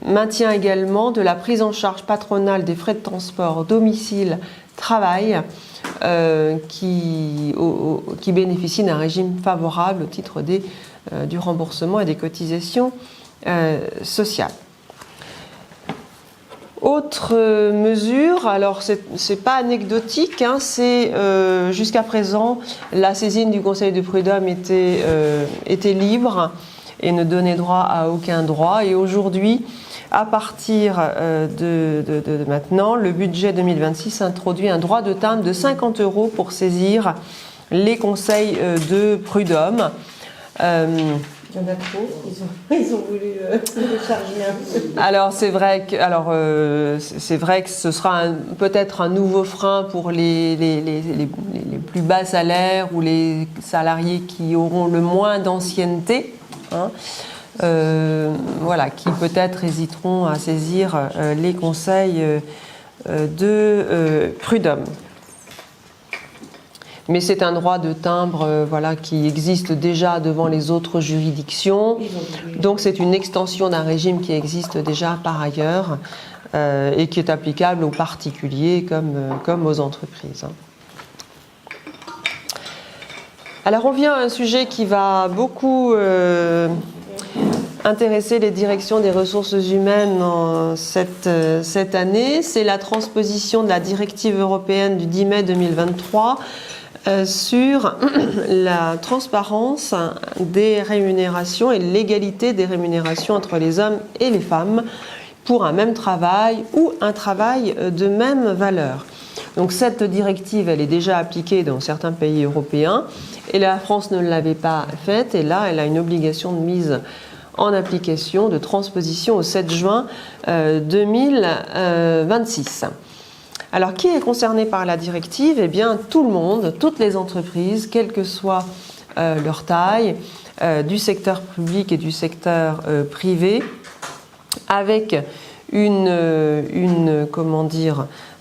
maintien également de la prise en charge patronale des frais de transport domicile-travail qui bénéficient d'un régime favorable au titre du remboursement et des cotisations sociales. Autre mesure, alors c'est pas anecdotique, hein, c'est jusqu'à présent la saisine du Conseil de prud'homme était libre et ne donnait droit à aucun droit. Et aujourd'hui, à partir de maintenant, le budget 2026 introduit un droit de timbre de 50 € pour saisir les conseils de prud'homme.
Il y en a trop, ils ont voulu le charger un peu.
Alors c'est vrai que ce sera peut-être un nouveau frein pour les plus bas salaires ou les salariés qui auront le moins d'ancienneté, hein, voilà, qui peut-être hésiteront à saisir les conseils de prud'homme. Mais c'est un droit de timbre voilà, qui existe déjà devant les autres juridictions. Donc c'est une extension d'un régime qui existe déjà par ailleurs et qui est applicable aux particuliers comme aux entreprises. Alors on vient à un sujet qui va beaucoup intéresser les directions des ressources humaines cette année. C'est la transposition de la directive européenne du 10 mai 2023 sur la transparence des rémunérations et l'égalité des rémunérations entre les hommes et les femmes pour un même travail ou un travail de même valeur. Donc cette directive, elle est déjà appliquée dans certains pays européens et la France ne l'avait pas faite et là, elle a une obligation de mise en application, de transposition au 7 juin 2026. Alors, qui est concerné par la directive ? Eh bien, tout le monde, toutes les entreprises, quelle que soit leur taille, du secteur public et du secteur privé, avec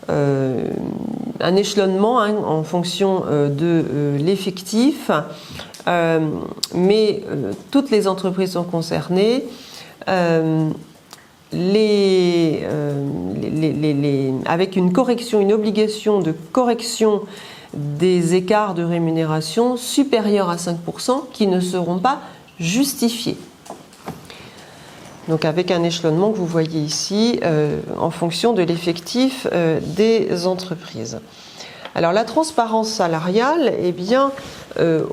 un échelonnement en fonction de l'effectif, mais toutes les entreprises sont concernées. avec une correction, une obligation de correction des écarts de rémunération supérieurs à 5% qui ne seront pas justifiés. Donc avec un échelonnement que vous voyez ici en fonction de l'effectif des entreprises. Alors la transparence salariale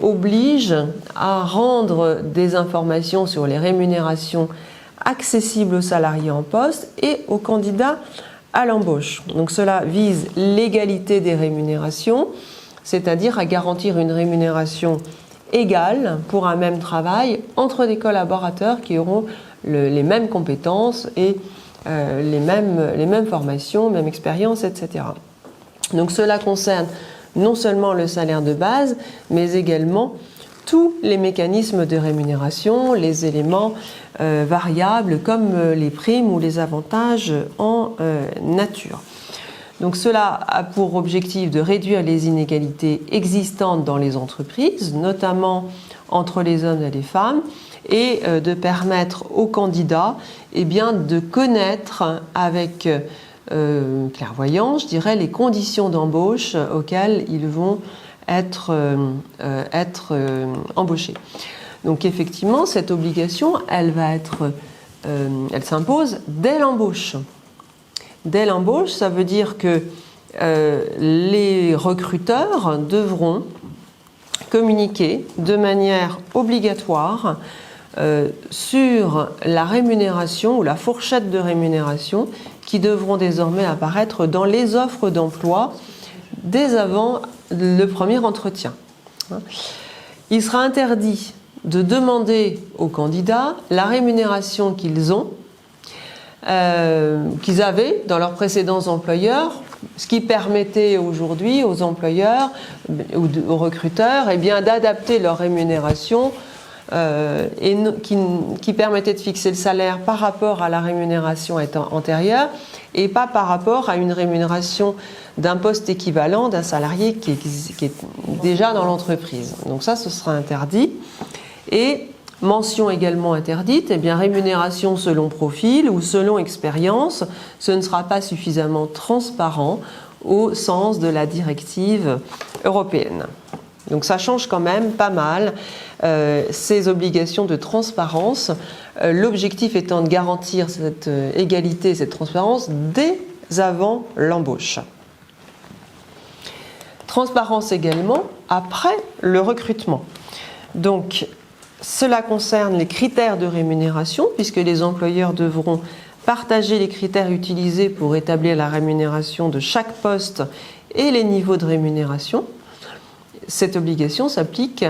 oblige à rendre des informations sur les rémunérations accessibles aux salariés en poste et aux candidats à l'embauche. Donc cela vise l'égalité des rémunérations, c'est-à-dire à garantir une rémunération égale pour un même travail entre des collaborateurs qui auront les mêmes compétences et les mêmes formations, même expérience, etc. Donc cela concerne non seulement le salaire de base, mais également tous les mécanismes de rémunération, les éléments variables comme les primes ou les avantages en nature. Donc cela a pour objectif de réduire les inégalités existantes dans les entreprises, notamment entre les hommes et les femmes, et de permettre aux candidats de connaître avec clairvoyance, je dirais, les conditions d'embauche auxquelles ils vont être embauchés. Donc effectivement, cette obligation, elle s'impose dès l'embauche. Dès l'embauche, ça veut dire que les recruteurs devront communiquer de manière obligatoire sur la rémunération ou la fourchette de rémunération qui devront désormais apparaître dans les offres d'emploi dès avant le premier entretien. Il sera interdit de demander aux candidats la rémunération qu'ils avaient dans leurs précédents employeurs, ce qui permettait aujourd'hui aux employeurs ou aux recruteurs d'adapter leur rémunération qui permettait de fixer le salaire par rapport à la rémunération antérieure et pas par rapport à une rémunération d'un poste équivalent d'un salarié qui est déjà dans l'entreprise. Donc ça, ce sera interdit. Et mention également interdite, rémunération selon profil ou selon expérience, ce ne sera pas suffisamment transparent au sens de la directive européenne. Donc ça change quand même pas mal ces obligations de transparence, l'objectif étant de garantir cette égalité, cette transparence dès avant l'embauche. Transparence également après le recrutement. Donc cela concerne les critères de rémunération, puisque les employeurs devront partager les critères utilisés pour établir la rémunération de chaque poste et les niveaux de rémunération. Cette obligation s'applique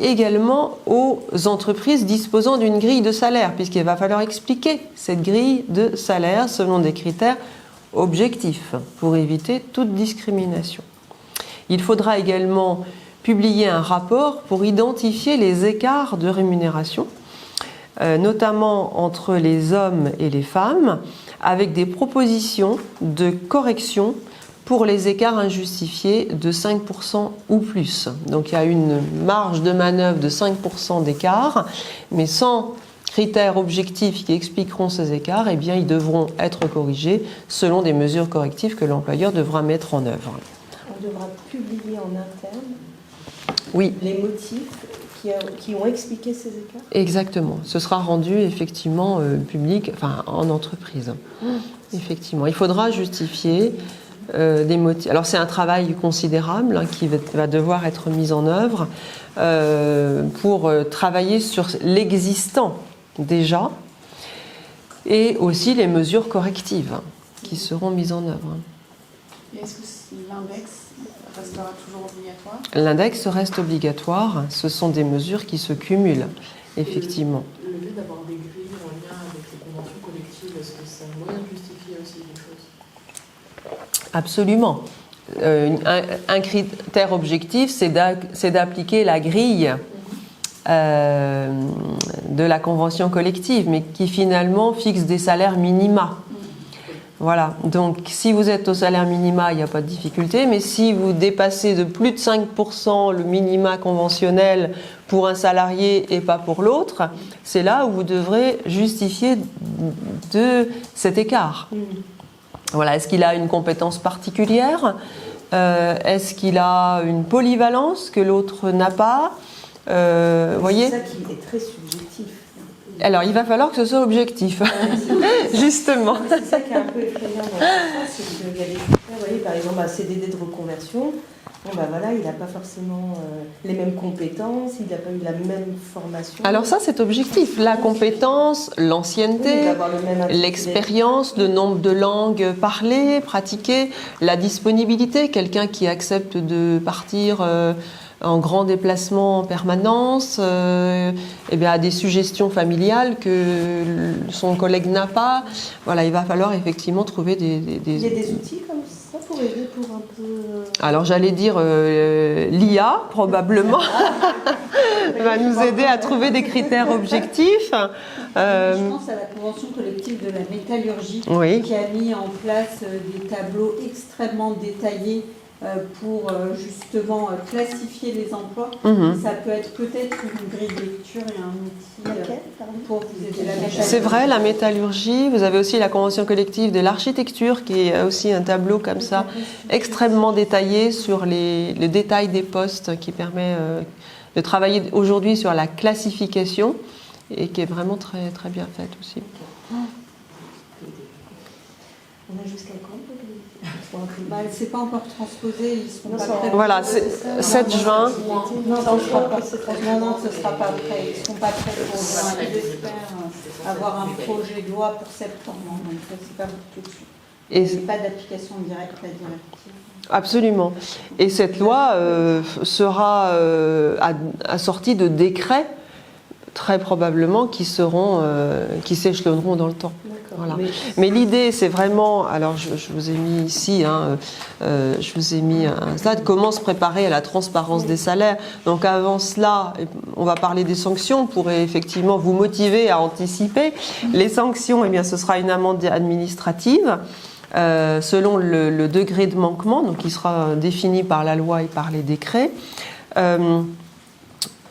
également aux entreprises disposant d'une grille de salaire, puisqu'il va falloir expliquer cette grille de salaire selon des critères objectifs pour éviter toute discrimination. Il faudra également publier un rapport pour identifier les écarts de rémunération, notamment entre les hommes et les femmes, avec des propositions de correction pour les écarts injustifiés de 5% ou plus. Donc il y a une marge de manœuvre de 5% d'écart, mais sans critères objectifs qui expliqueront ces écarts, ils devront être corrigés selon des mesures correctives que l'employeur devra mettre en œuvre.
On devra publier en interne
les
motifs qui ont expliqué ces écarts.
Exactement. Ce sera rendu effectivement public, en entreprise. Effectivement. Il faudra justifier des motifs. Alors c'est un travail considérable qui va devoir être mis en œuvre pour travailler sur l'existant déjà et aussi les mesures correctives qui seront mises en œuvre.
Et est-ce que l'index restera toujours obligatoire ?
L'index reste obligatoire. Ce sont des mesures qui se cumulent, effectivement.
Le fait d'avoir des grilles en lien avec les conventions collectives, est-ce que c'est un moyen de justifier aussi des choses ?
Absolument. Un critère objectif, c'est d'appliquer la grille de la convention collective, mais qui finalement fixe des salaires minima. Voilà, donc si vous êtes au salaire minima, il n'y a pas de difficulté, mais si vous dépassez de plus de 5% le minima conventionnel pour un salarié et pas pour l'autre, c'est là où vous devrez justifier de cet écart. Voilà, est-ce qu'il a une compétence particulière ? Est-ce qu'il a une polyvalence que l'autre n'a pas ? Voyez ?
C'est ça qui est très subjectif.
Alors, il va falloir que ce soit objectif, justement.
C'est ça qui est un peu effrayant dans ça, c'est qu'il y a des critères, vous voyez, par exemple, un CDD de reconversion, bon ben voilà, il n'a pas forcément les mêmes compétences, il n'a pas eu la même formation.
Alors ça, c'est objectif. La compétence,
Oui, il
l'ancienneté,
va avoir le même intitulé.
l'expérience, le nombre de langues parlées, pratiquées, la disponibilité, quelqu'un qui accepte de partir en grand déplacement en permanence, eh bien, a des suggestions familiales que son collègue n'a pas. Voilà, il va falloir effectivement trouver
Il y a des outils comme ça pour aider pour un peu...
Alors j'allais dire l'IA probablement va nous aider à trouver des critères objectifs.
Je pense à la convention collective de la métallurgie
Oui.
qui a mis en place des tableaux extrêmement détaillés pour justement classifier les emplois. Ça peut être peut-être une grille de lecture et un outil pour vous aider la métallurgie.
C'est vrai, la métallurgie. Vous avez aussi la convention collective de l'architecture qui est aussi un tableau comme ça, extrêmement détaillé sur les détails des postes qui permet de travailler aujourd'hui sur la classification et qui est vraiment très, très bien faite aussi.
On a jusqu'à quand
Bah, c'est pas encore transposé, ils sont
Non,
pas
ça-
prêts.
Voilà,
pour-
c'est 7 juin.
Non, ça ne sera pas. Non, ce ne sera pas prêt. Ils ne sont pas prêts pour juin. Ils espèrent avoir un projet de loi pour septembre. Donc, c'est pas pour tout de suite.
Et
Il n'y a pas d'application directe à la directive.
absolument. Et cette loi sera assortie de décrets, très probablement, qui s'échelonneront dans le temps. Voilà. Mais l'idée, c'est vraiment, alors je vous ai mis ici, je vous ai mis un slide, comment se préparer à la transparence des salaires. Donc avant cela, on va parler des sanctions pour effectivement vous motiver à anticiper. Les sanctions, eh bien, ce sera une amende administrative selon le degré de manquement, donc qui sera défini par la loi et par les décrets.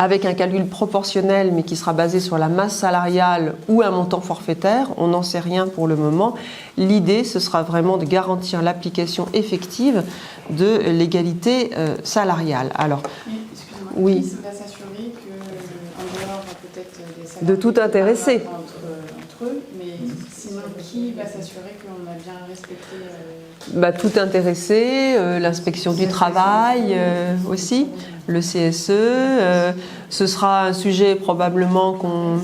Avec un calcul proportionnel, mais qui sera basé sur la masse salariale ou un montant forfaitaire. On n'en sait rien pour le moment. L'idée, ce sera vraiment de garantir l'application effective de l'égalité salariale. Alors,
Excusez-moi,
oui.
qui va s'assurer qu'en dehors peut-être des salariés
De tout intéresser.
entre eux, mais sinon qui va s'assurer qu'on a bien respecté
tout intéressé, l'inspection du travail aussi, le CSE. Ce sera un sujet probablement qu'on...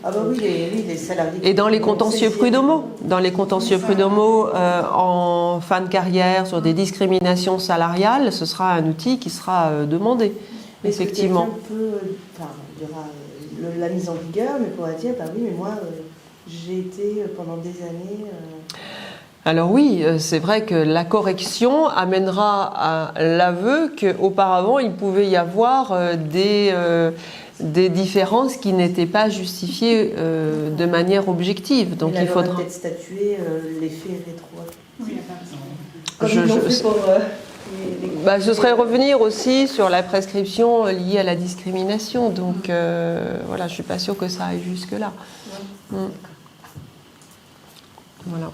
Ah bah oui, les salariés...
Et dans les contentieux prud'homaux, en fin de carrière, sur des discriminations salariales, ce sera un outil qui sera demandé,
Est-ce que
effectivement.
quelqu'un peut, il y aura la mise en vigueur, mais pourra dire, bah oui, mais moi, j'ai été pendant des années...
Alors oui, c'est vrai que la correction amènera à l'aveu qu'auparavant, il pouvait y avoir des différences qui n'étaient pas justifiées de manière objective. Donc il faudra
peut-être statuer l'effet rétroactif.
Oui,
Comme ils l'ont fait pour...
ce serait revenir aussi sur la prescription liée à la discrimination. Donc voilà, je suis pas sûre que ça aille jusque-là. Voilà.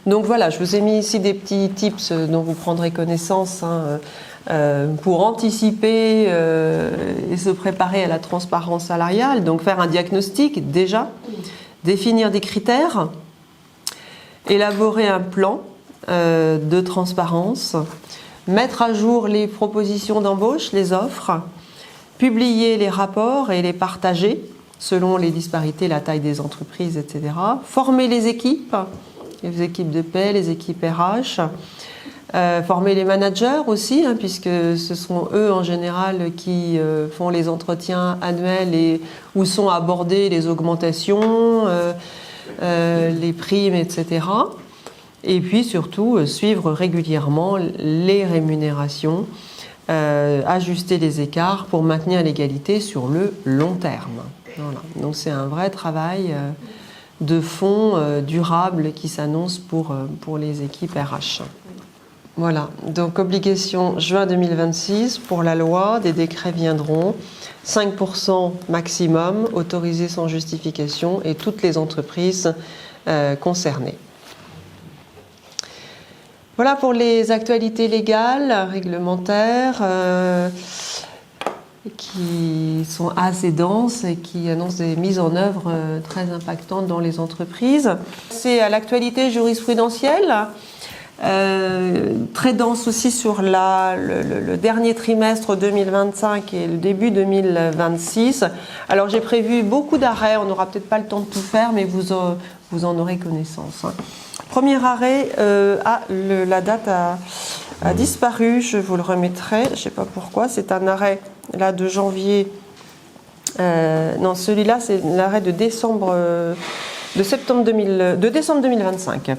Donc voilà, je vous ai mis ici des petits tips dont vous prendrez connaissance pour anticiper et se préparer à la transparence salariale. Donc faire un diagnostic déjà, définir des critères, élaborer un plan de transparence, mettre à jour les propositions d'embauche, les offres, publier les rapports et les partager selon les disparités, la taille des entreprises, etc. Former les équipes de paie, les équipes RH, former les managers aussi, puisque ce sont eux en général qui font les entretiens annuels et où sont abordées les augmentations, les primes, etc. Et puis surtout suivre régulièrement les rémunérations, ajuster les écarts pour maintenir l'égalité sur le long terme. Voilà. Donc c'est un vrai travail de fond durable qui s'annonce pour les équipes RH. Voilà, donc obligation juin 2026 pour la loi, des décrets viendront, 5% maximum, autorisé sans justification et toutes les entreprises concernées. Voilà pour les actualités légales, réglementaires, qui sont assez denses et qui annoncent des mises en œuvre très impactantes dans les entreprises. C'est à l'actualité jurisprudentielle. Très dense aussi sur le dernier trimestre 2025 et le début 2026. Alors j'ai prévu beaucoup d'arrêts, on n'aura peut-être pas le temps de tout faire, mais vous en aurez connaissance. Premier arrêt, la date a disparu, je vous le remettrai, je ne sais pas pourquoi, c'est un arrêt là, de janvier, non celui-là c'est l'arrêt de décembre 2025.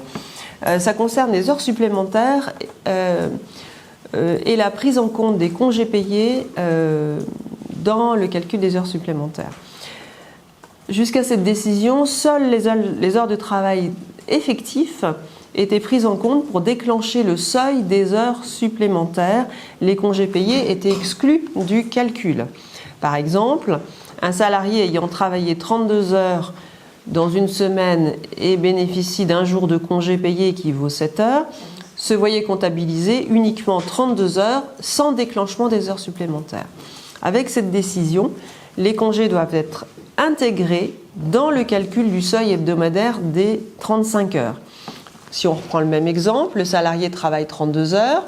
Ça concerne les heures supplémentaires et la prise en compte des congés payés dans le calcul des heures supplémentaires. Jusqu'à cette décision, seules les heures de travail effectifs étaient prises en compte pour déclencher le seuil des heures supplémentaires. Les congés payés étaient exclus du calcul. Par exemple, un salarié ayant travaillé 32 heures dans une semaine et bénéficie d'un jour de congé payé qui vaut 7 heures, se voyait comptabiliser uniquement 32 heures sans déclenchement des heures supplémentaires. Avec cette décision, les congés doivent être intégrés dans le calcul du seuil hebdomadaire des 35 heures. Si on reprend le même exemple, le salarié travaille 32 heures,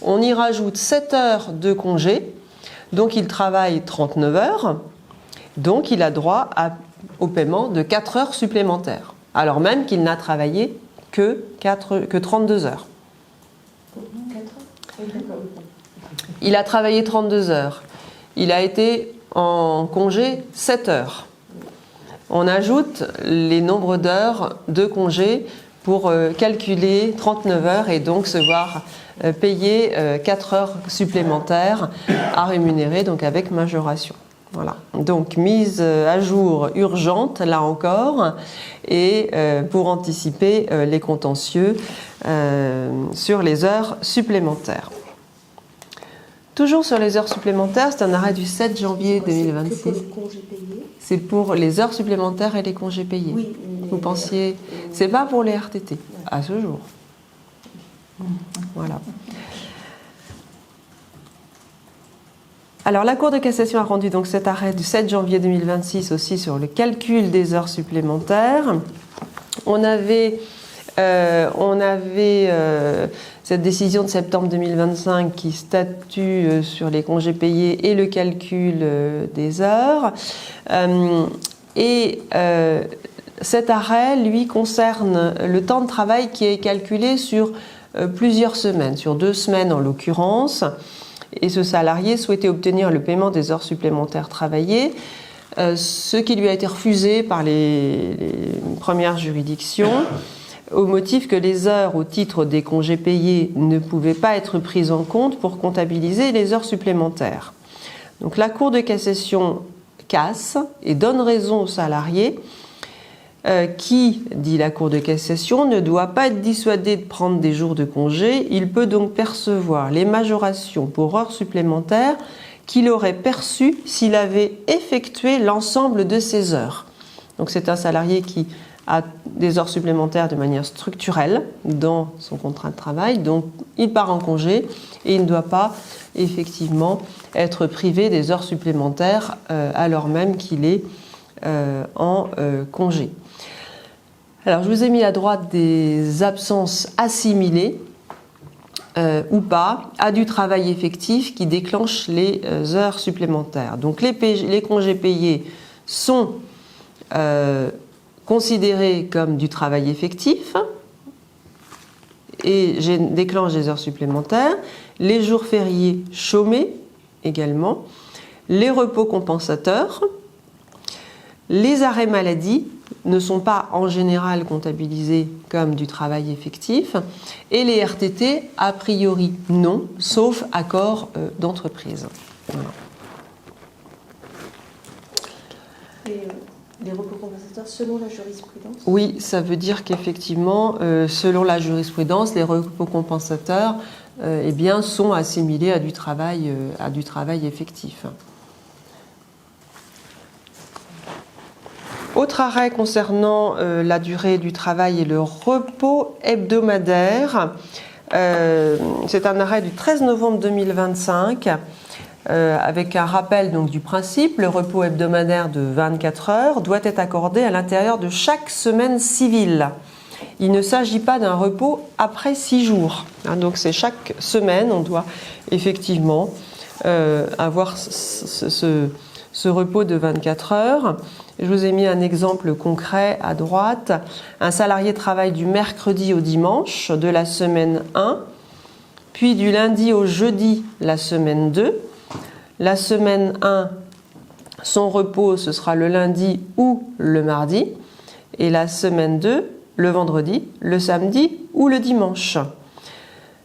on y rajoute 7 heures de congé, donc il travaille 39 heures, donc il a droit au paiement de 4 heures supplémentaires, alors même qu'il n'a travaillé que 32 heures. Il a travaillé 32 heures. Il a été en congé 7 heures. On ajoute les nombres d'heures de congé pour calculer 39 heures et donc se voir payer 4 heures supplémentaires à rémunérer, donc avec majoration. Voilà. Donc mise à jour urgente, là encore, et pour anticiper les contentieux sur les heures supplémentaires. Toujours sur les heures supplémentaires, c'est un arrêt du 7 janvier 2026.
C'est pour les congés payés.
C'est pour les heures supplémentaires et les congés payés.
Oui.
Vous pensiez... C'est pas pour les RTT, à ce jour. Voilà. Alors, la Cour de cassation a rendu donc cet arrêt du 7 janvier 2026 aussi sur le calcul des heures supplémentaires. On avait cette décision de septembre 2025 qui statue sur les congés payés et le calcul des heures. Cet arrêt, lui, concerne le temps de travail qui est calculé sur plusieurs semaines, sur 2 semaines en l'occurrence. Et ce salarié souhaitait obtenir le paiement des heures supplémentaires travaillées, ce qui lui a été refusé par les premières juridictions, au motif que les heures au titre des congés payés ne pouvaient pas être prises en compte pour comptabiliser les heures supplémentaires. Donc la Cour de cassation casse et donne raison au salarié qui, dit la Cour de cassation, ne doit pas être dissuadé de prendre des jours de congé. Il peut donc percevoir les majorations pour heures supplémentaires qu'il aurait perçues s'il avait effectué l'ensemble de ces heures. Donc c'est un salarié qui a des heures supplémentaires de manière structurelle dans son contrat de travail, donc il part en congé et il ne doit pas effectivement être privé des heures supplémentaires alors même qu'il est en congé. Alors je vous ai mis à droite des absences assimilées ou pas à du travail effectif qui déclenche les heures supplémentaires. Donc les congés payés sont considérés comme du travail effectif et déclenchent des heures supplémentaires. Les jours fériés chômés également, les repos compensateurs, les arrêts maladie ne sont pas en général comptabilisés comme du travail effectif et les RTT a priori non, sauf accord d'entreprise. Voilà.
Et Les repos compensateurs selon la jurisprudence?
Oui, ça veut dire qu'effectivement, selon la jurisprudence, les repos compensateurs eh bien, sont assimilés à du travail effectif. Autre arrêt concernant la durée du travail et le repos hebdomadaire. C'est un arrêt du 13 novembre 2025 avec un rappel donc, du principe. Le repos hebdomadaire de 24 heures doit être accordé à l'intérieur de chaque semaine civile. Il ne s'agit pas d'un repos après 6 jours. Donc c'est chaque semaine, on doit effectivement avoir ce repos de 24 heures. Je vous ai mis un exemple concret à droite. Un salarié travaille du mercredi au dimanche de la semaine 1, puis du lundi au jeudi la semaine 2. La semaine 1, son repos, ce sera le lundi ou le mardi. Et la semaine 2, le vendredi, le samedi ou le dimanche.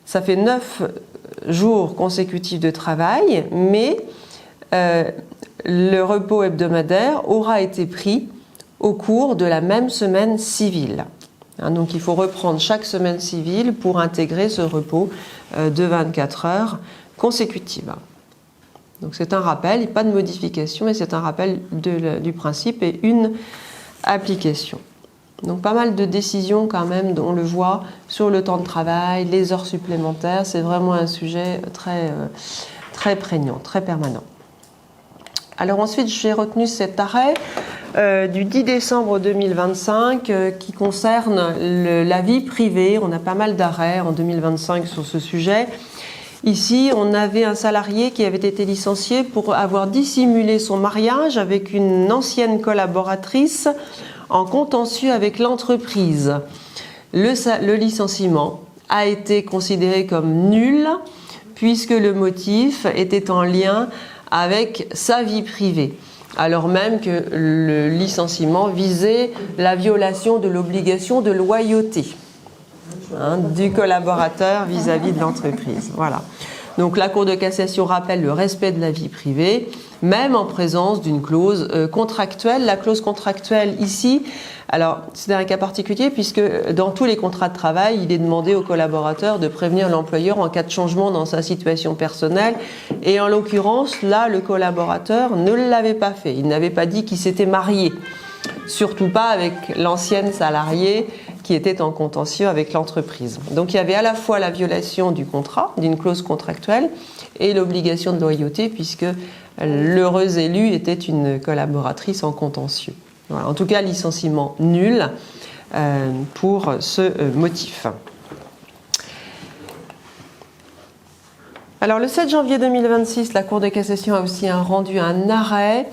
Ça fait 9 jours consécutifs de travail, mais le repos hebdomadaire aura été pris au cours de la même semaine civile. Donc il faut reprendre chaque semaine civile pour intégrer ce repos de 24 heures consécutives. Donc c'est un rappel, pas de modification, mais c'est un rappel du principe et une application. Donc pas mal de décisions quand même, on le voit, sur le temps de travail, les heures supplémentaires. C'est vraiment un sujet très prégnant, très permanent. Alors ensuite, j'ai retenu cet arrêt du 10 décembre 2025 qui concerne la vie privée. On a pas mal d'arrêts en 2025 sur ce sujet. Ici, on avait un salarié qui avait été licencié pour avoir dissimulé son mariage avec une ancienne collaboratrice en contentieux avec l'entreprise. Le licenciement a été considéré comme nul puisque le motif était en lien avec sa vie privée, alors même que le licenciement visait la violation de l'obligation de loyauté du collaborateur vis-à-vis de l'entreprise. Voilà. Donc la Cour de cassation rappelle le respect de la vie privée, même en présence d'une clause contractuelle. La clause contractuelle ici, alors c'est un cas particulier puisque dans tous les contrats de travail, il est demandé au collaborateur de prévenir l'employeur en cas de changement dans sa situation personnelle. Et en l'occurrence, là, le collaborateur ne l'avait pas fait. Il n'avait pas dit qu'il s'était marié. Surtout pas avec l'ancienne salariée qui était en contentieux avec l'entreprise. Donc il y avait à la fois la violation du contrat, d'une clause contractuelle, et l'obligation de loyauté puisque l'heureuse élue était une collaboratrice en contentieux. Voilà. En tout cas, licenciement nul pour ce motif. Alors le 7 janvier 2026, la Cour de cassation a aussi rendu un arrêt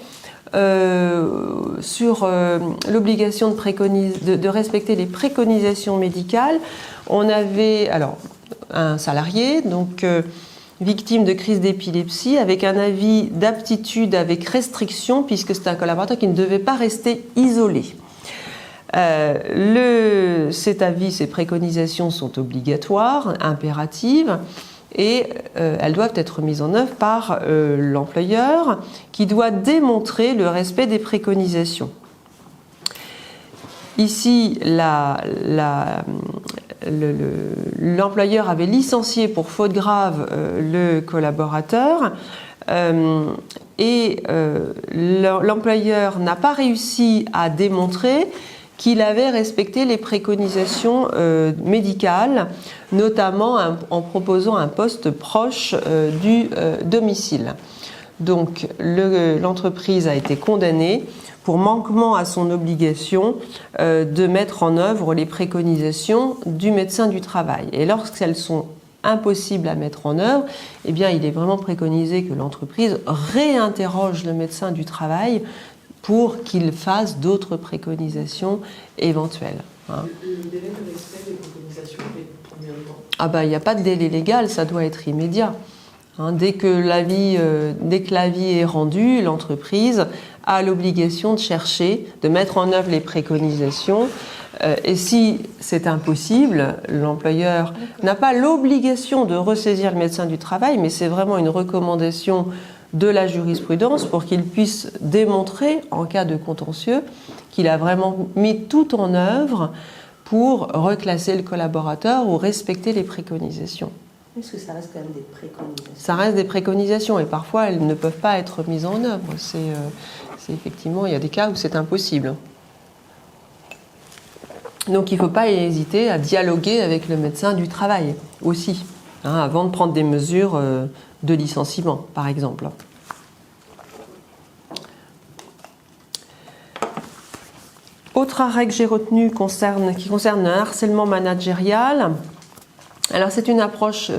sur l'obligation de respecter les préconisations médicales. On avait alors un salarié donc victime de crise d'épilepsie avec un avis d'aptitude avec restriction puisque c'est un collaborateur qui ne devait pas rester isolé. Cet avis, ces préconisations sont obligatoires, impératives. Et elles doivent être mises en œuvre par l'employeur qui doit démontrer le respect des préconisations. Ici, l'employeur avait licencié pour faute grave le collaborateur et l'employeur n'a pas réussi à démontrer qu'il avait respecté les préconisations médicales, notamment en proposant un poste proche du domicile. Donc l'entreprise a été condamnée pour manquement à son obligation de mettre en œuvre les préconisations du médecin du travail. Et lorsqu'elles sont impossibles à mettre en œuvre, eh bien, il est vraiment préconisé que l'entreprise réinterroge le médecin du travail pour qu'il fasse d'autres préconisations éventuelles.
Le délai de respect des préconisations est combien de temps ?
Il n'y a pas de délai légal, ça doit être immédiat. Dès que l'avis est rendu, l'entreprise a l'obligation de chercher, de mettre en œuvre les préconisations. Et si c'est impossible, l'employeur n'a pas l'obligation de ressaisir le médecin du travail, mais c'est vraiment une recommandation de la jurisprudence pour qu'il puisse démontrer, en cas de contentieux, qu'il a vraiment mis tout en œuvre pour reclasser le collaborateur ou respecter les préconisations.
Parce que ça reste quand même des préconisations.
Ça reste des préconisations et parfois elles ne peuvent pas être mises en œuvre. Effectivement, il y a des cas où c'est impossible. Donc il ne faut pas hésiter à dialoguer avec le médecin du travail aussi, avant de prendre des mesures de licenciement, par exemple. Autre arrêt que j'ai retenu qui concerne un harcèlement managérial. Alors c'est une approche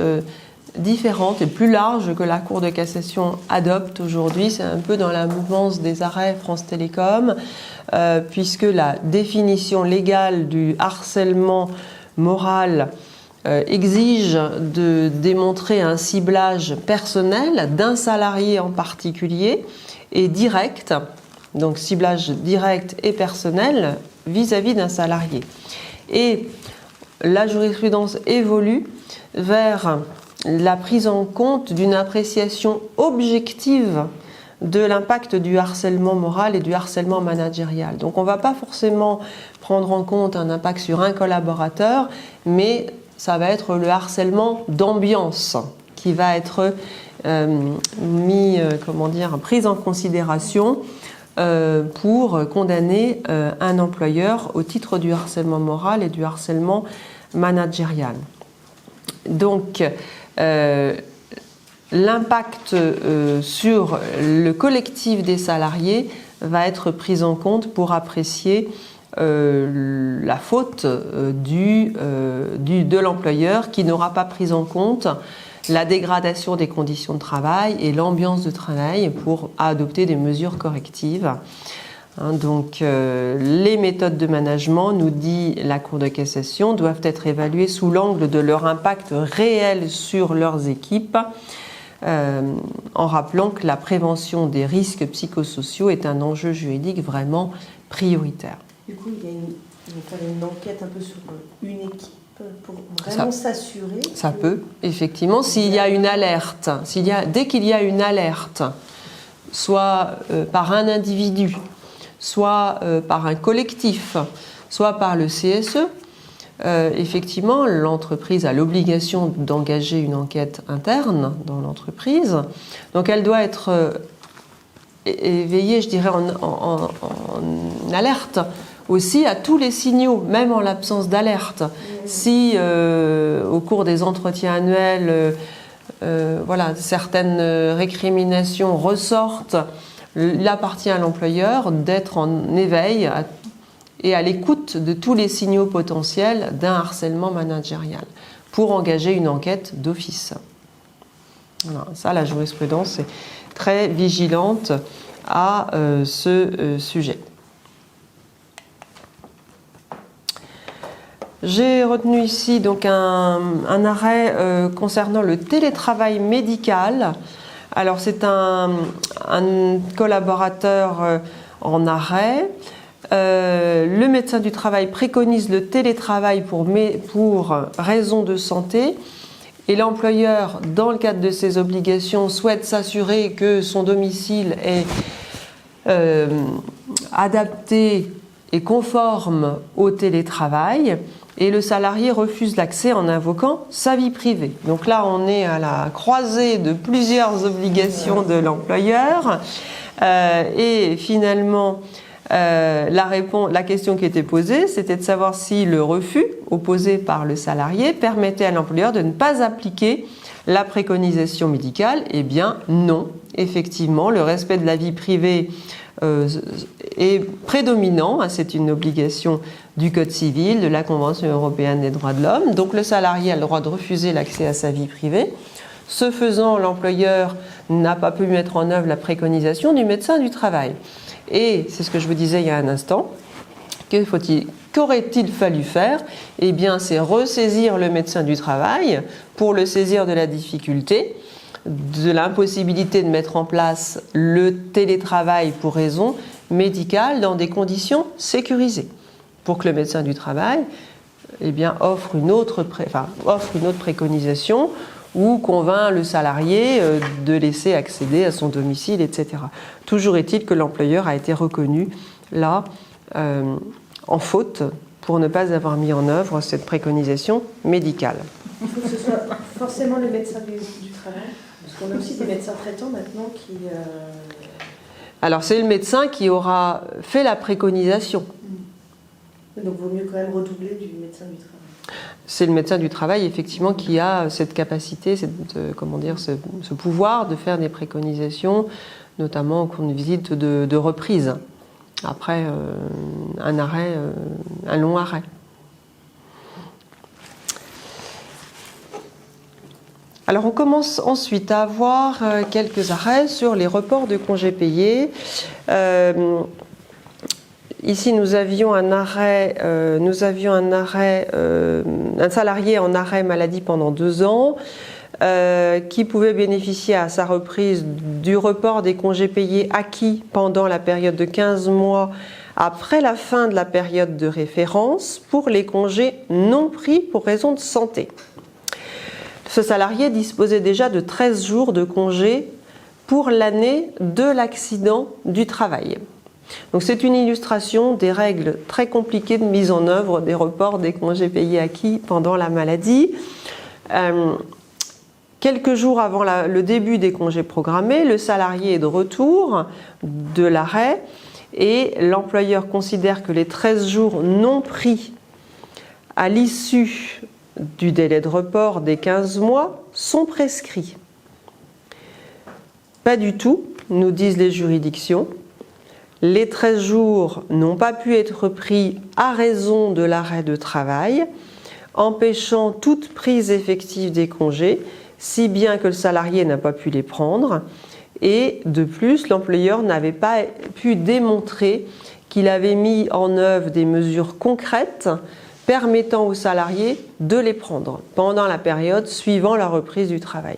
différente et plus large que la Cour de cassation adopte aujourd'hui. C'est un peu dans la mouvance des arrêts France Télécom, puisque la définition légale du harcèlement moral exige de démontrer un ciblage personnel d'un salarié en particulier et direct, donc ciblage direct et personnel vis-à-vis d'un salarié. Et la jurisprudence évolue vers la prise en compte d'une appréciation objective de l'impact du harcèlement moral et du harcèlement managérial. Donc on ne va pas forcément prendre en compte un impact sur un collaborateur, mais ça va être le harcèlement d'ambiance qui va être pris en considération pour condamner un employeur au titre du harcèlement moral et du harcèlement managérial. Donc, l'impact sur le collectif des salariés va être pris en compte pour apprécier la faute de l'employeur qui n'aura pas pris en compte la dégradation des conditions de travail et l'ambiance de travail pour adopter des mesures correctives. Donc, les méthodes de management, nous dit la Cour de cassation, doivent être évaluées sous l'angle de leur impact réel sur leurs équipes, en rappelant que la prévention des risques psychosociaux est un enjeu juridique vraiment prioritaire.
Du coup, il va faire une enquête un peu sur une équipe pour vraiment s'assurer.
Ça peut, effectivement, s'il y a une alerte, dès qu'il y a une alerte, soit par un individu, soit par un collectif, soit par le CSE, effectivement, l'entreprise a l'obligation d'engager une enquête interne dans l'entreprise. Donc elle doit être éveillée, je dirais, en alerte aussi à tous les signaux, même en l'absence d'alerte. Si au cours des entretiens annuels, certaines récriminations ressortent, il appartient à l'employeur d'être en éveil et à l'écoute de tous les signaux potentiels d'un harcèlement managérial pour engager une enquête d'office. Voilà, ça, la jurisprudence est très vigilante à ce sujet. J'ai retenu ici donc un arrêt concernant le télétravail médical. Alors c'est un collaborateur en arrêt. Le médecin du travail préconise le télétravail pour raison de santé et l'employeur, dans le cadre de ses obligations, souhaite s'assurer que son domicile est adapté et conforme au télétravail. Et le salarié refuse l'accès en invoquant sa vie privée. Donc là, on est à la croisée de plusieurs obligations de l'employeur. Et finalement, la question qui était posée, c'était de savoir si le refus opposé par le salarié permettait à l'employeur de ne pas appliquer la préconisation médicale. Eh bien, non. Effectivement, le respect de la vie privée est prédominant, c'est une obligation du Code civil, de la Convention européenne des droits de l'homme. Donc le salarié a le droit de refuser l'accès à sa vie privée. Ce faisant, l'employeur n'a pas pu mettre en œuvre la préconisation du médecin du travail. Et c'est ce que je vous disais il y a un instant, qu'aurait-il fallu faire ? Eh bien, c'est ressaisir le médecin du travail pour le saisir de la difficulté, de l'impossibilité de mettre en place le télétravail pour raison médicale dans des conditions sécurisées, pour que le médecin du travail offre une autre préconisation ou convainc le salarié de laisser accéder à son domicile, etc. Toujours est-il que l'employeur a été reconnu là en faute pour ne pas avoir mis en œuvre cette préconisation médicale.
Il faut que ce soit forcément le médecin du travail, parce qu'on a aussi des médecins traitants maintenant qui...
Alors c'est le médecin qui aura fait la préconisation.
Donc il vaut mieux quand même redoubler du médecin du travail.
C'est le médecin du travail, effectivement, qui a cette capacité, ce pouvoir de faire des préconisations, notamment au cours d'une visite de reprise, après un long arrêt. Alors on commence ensuite à avoir quelques arrêts sur les reports de congés payés. Ici, nous avions un salarié en arrêt maladie pendant 2 ans qui pouvait bénéficier à sa reprise du report des congés payés acquis pendant la période de 15 mois après la fin de la période de référence pour les congés non pris pour raison de santé. Ce salarié disposait déjà de 13 jours de congés pour l'année de l'accident du travail. Donc c'est une illustration des règles très compliquées de mise en œuvre des reports des congés payés acquis pendant la maladie. Quelques jours avant le début des congés programmés, le salarié est de retour de l'arrêt et l'employeur considère que les 13 jours non pris à l'issue du délai de report des 15 mois sont prescrits. Pas du tout, nous disent les juridictions. Les 13 jours n'ont pas pu être pris à raison de l'arrêt de travail, empêchant toute prise effective des congés, si bien que le salarié n'a pas pu les prendre. Et de plus, l'employeur n'avait pas pu démontrer qu'il avait mis en œuvre des mesures concrètes permettant aux salariés de les prendre pendant la période suivant la reprise du travail.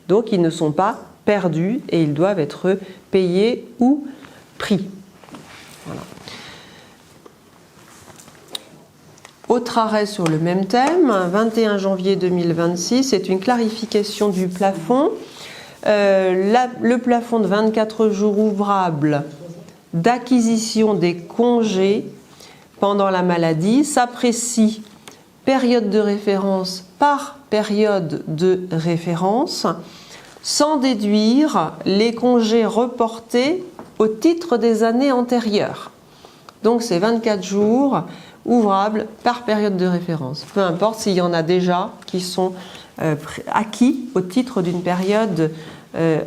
Donc ils ne sont pas perdus et ils doivent être payés ou pris. Voilà. Autre arrêt sur le même thème, 21 janvier 2026, c'est une clarification du plafond. Le plafond de 24 jours ouvrables d'acquisition des congés pendant la maladie s'apprécie période de référence par période de référence, sans déduire les congés reportés au titre des années antérieures. Donc c'est 24 jours ouvrables par période de référence, peu importe s'il y en a déjà qui sont acquis au titre d'une période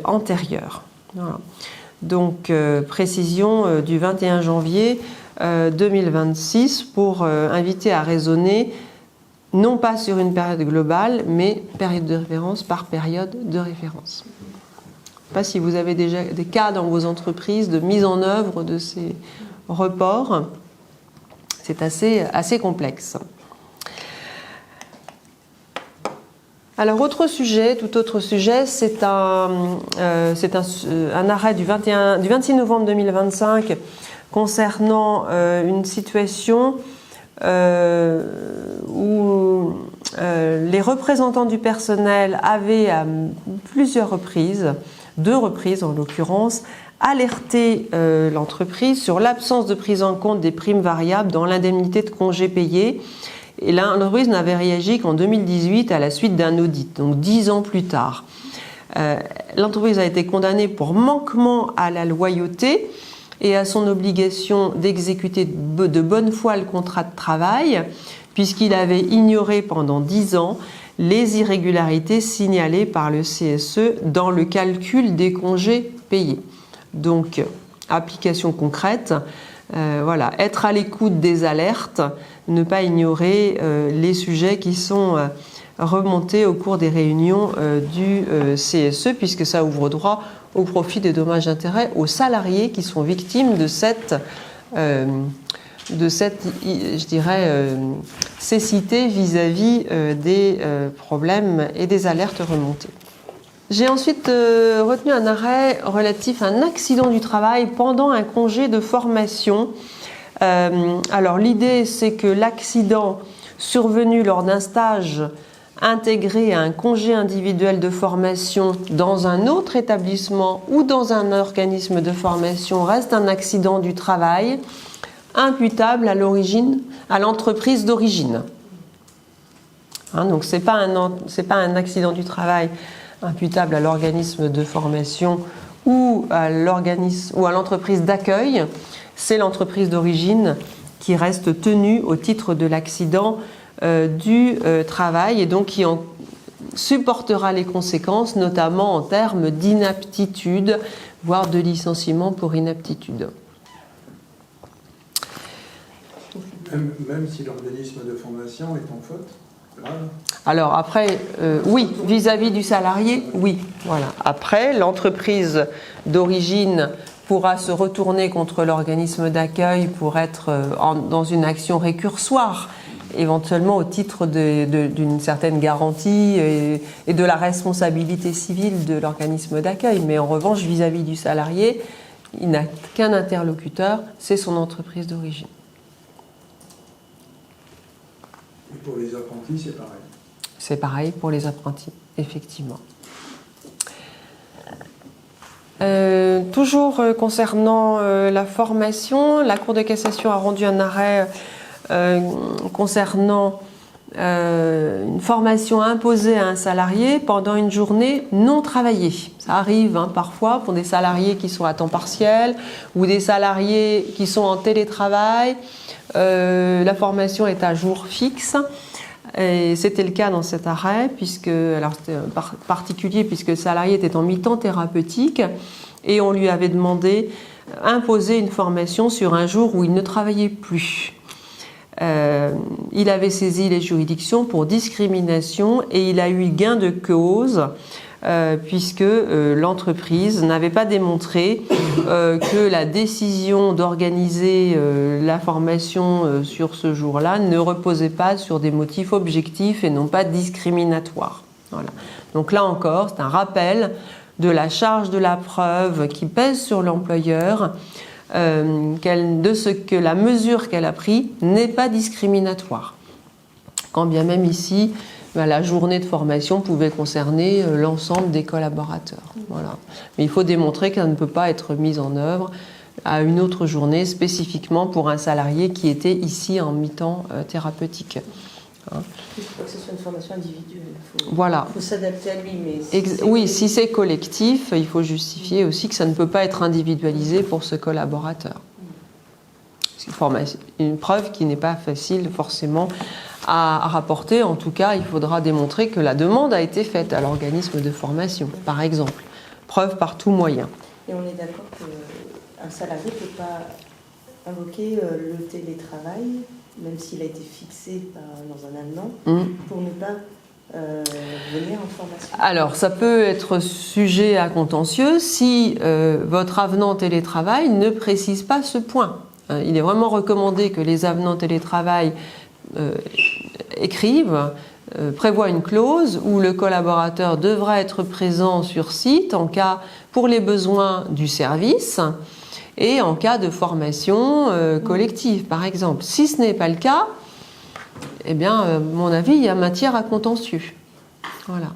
antérieure. Voilà. Donc précision du 21 janvier 2026 pour inviter à raisonner non pas sur une période globale, mais période de référence par période de référence. Je ne sais pas si vous avez déjà des cas dans vos entreprises de mise en œuvre de ces reports. C'est assez complexe. Alors, tout autre sujet, c'est un arrêt du 26 novembre 2025 concernant une situation où les représentants du personnel avaient à plusieurs reprises, 2 reprises en l'occurrence, alerté l'entreprise sur l'absence de prise en compte des primes variables dans l'indemnité de congés payés. Et l'entreprise n'avait réagi qu'en 2018 à la suite d'un audit, donc 10 ans plus tard. L'entreprise a été condamnée pour manquement à la loyauté et à son obligation d'exécuter de bonne foi le contrat de travail, puisqu'il avait ignoré pendant 10 ans les irrégularités signalées par le CSE dans le calcul des congés payés. Donc, application concrète, être à l'écoute des alertes, ne pas ignorer les sujets qui sont remontés au cours des réunions du CSE, puisque ça ouvre droit au profit des dommages d'intérêt aux salariés qui sont victimes de cette cécité vis-à-vis des problèmes et des alertes remontées. J'ai ensuite retenu un arrêt relatif à un accident du travail pendant un congé de formation. Alors l'idée, c'est que l'accident survenu lors d'un stage intégrer un congé individuel de formation dans un autre établissement ou dans un organisme de formation reste un accident du travail imputable à l'entreprise d'origine. Hein, donc c'est pas un accident du travail imputable à l'organisme de formation ou à l'entreprise d'accueil, c'est l'entreprise d'origine qui reste tenue au titre de l'accident du travail et donc qui en supportera les conséquences, notamment en termes d'inaptitude, voire de licenciement pour inaptitude.
Même si l'organisme de formation est en faute grave.
Alors après, oui, vis-à-vis du salarié, oui. Voilà. Après, l'entreprise d'origine pourra se retourner contre l'organisme d'accueil pour être dans une action récursoire, éventuellement au titre d'une certaine garantie et de la responsabilité civile de l'organisme d'accueil. Mais en revanche, vis-à-vis du salarié, il n'a qu'un interlocuteur, c'est son entreprise d'origine.
Et pour les apprentis, c'est pareil.
C'est pareil pour les apprentis, effectivement. Toujours concernant la formation, la Cour de cassation a rendu un arrêt concernant une formation imposée à un salarié pendant une journée non travaillée. Ça arrive parfois pour des salariés qui sont à temps partiel ou des salariés qui sont en télétravail. La formation est à jour fixe. Et c'était le cas dans cet arrêt, alors c'était particulier puisque le salarié était en mi-temps thérapeutique et on lui avait imposé une formation sur un jour où il ne travaillait plus. Il avait saisi les juridictions pour discrimination et il a eu gain de cause puisque l'entreprise n'avait pas démontré que la décision d'organiser la formation sur ce jour-là ne reposait pas sur des motifs objectifs et non pas discriminatoires. Voilà. Donc là encore, c'est un rappel de la charge de la preuve qui pèse sur l'employeur, de ce que la mesure qu'elle a prise n'est pas discriminatoire. Quand bien même ici, la journée de formation pouvait concerner l'ensemble des collaborateurs. Voilà. Mais il faut démontrer qu'elle ne peut pas être mise en œuvre à une autre journée spécifiquement pour un salarié qui était ici en mi-temps thérapeutique.
Il ne faut pas que ce soit une formation individuelle.
Voilà.
Il faut s'adapter à lui.
Oui, si c'est collectif, il faut justifier aussi que ça ne peut pas être individualisé pour ce collaborateur. C'est une preuve qui n'est pas facile forcément à rapporter. En tout cas, il faudra démontrer que la demande a été faite à l'organisme de formation, par exemple. Preuve par tout moyen.
Et on est d'accord qu'un salarié ne peut pas invoquer le télétravail, même s'il a été fixé dans un avenant, pour ne pas venir en formation. Alors,
ça peut être sujet à contentieux si votre avenant télétravail ne précise pas ce point. Il est vraiment recommandé que les avenants télétravail prévoient une clause où le collaborateur devra être présent sur site pour les besoins du service et en cas de formation collective, par exemple. Si ce n'est pas le cas, eh bien, à mon avis, il y a matière à contentieux. Voilà.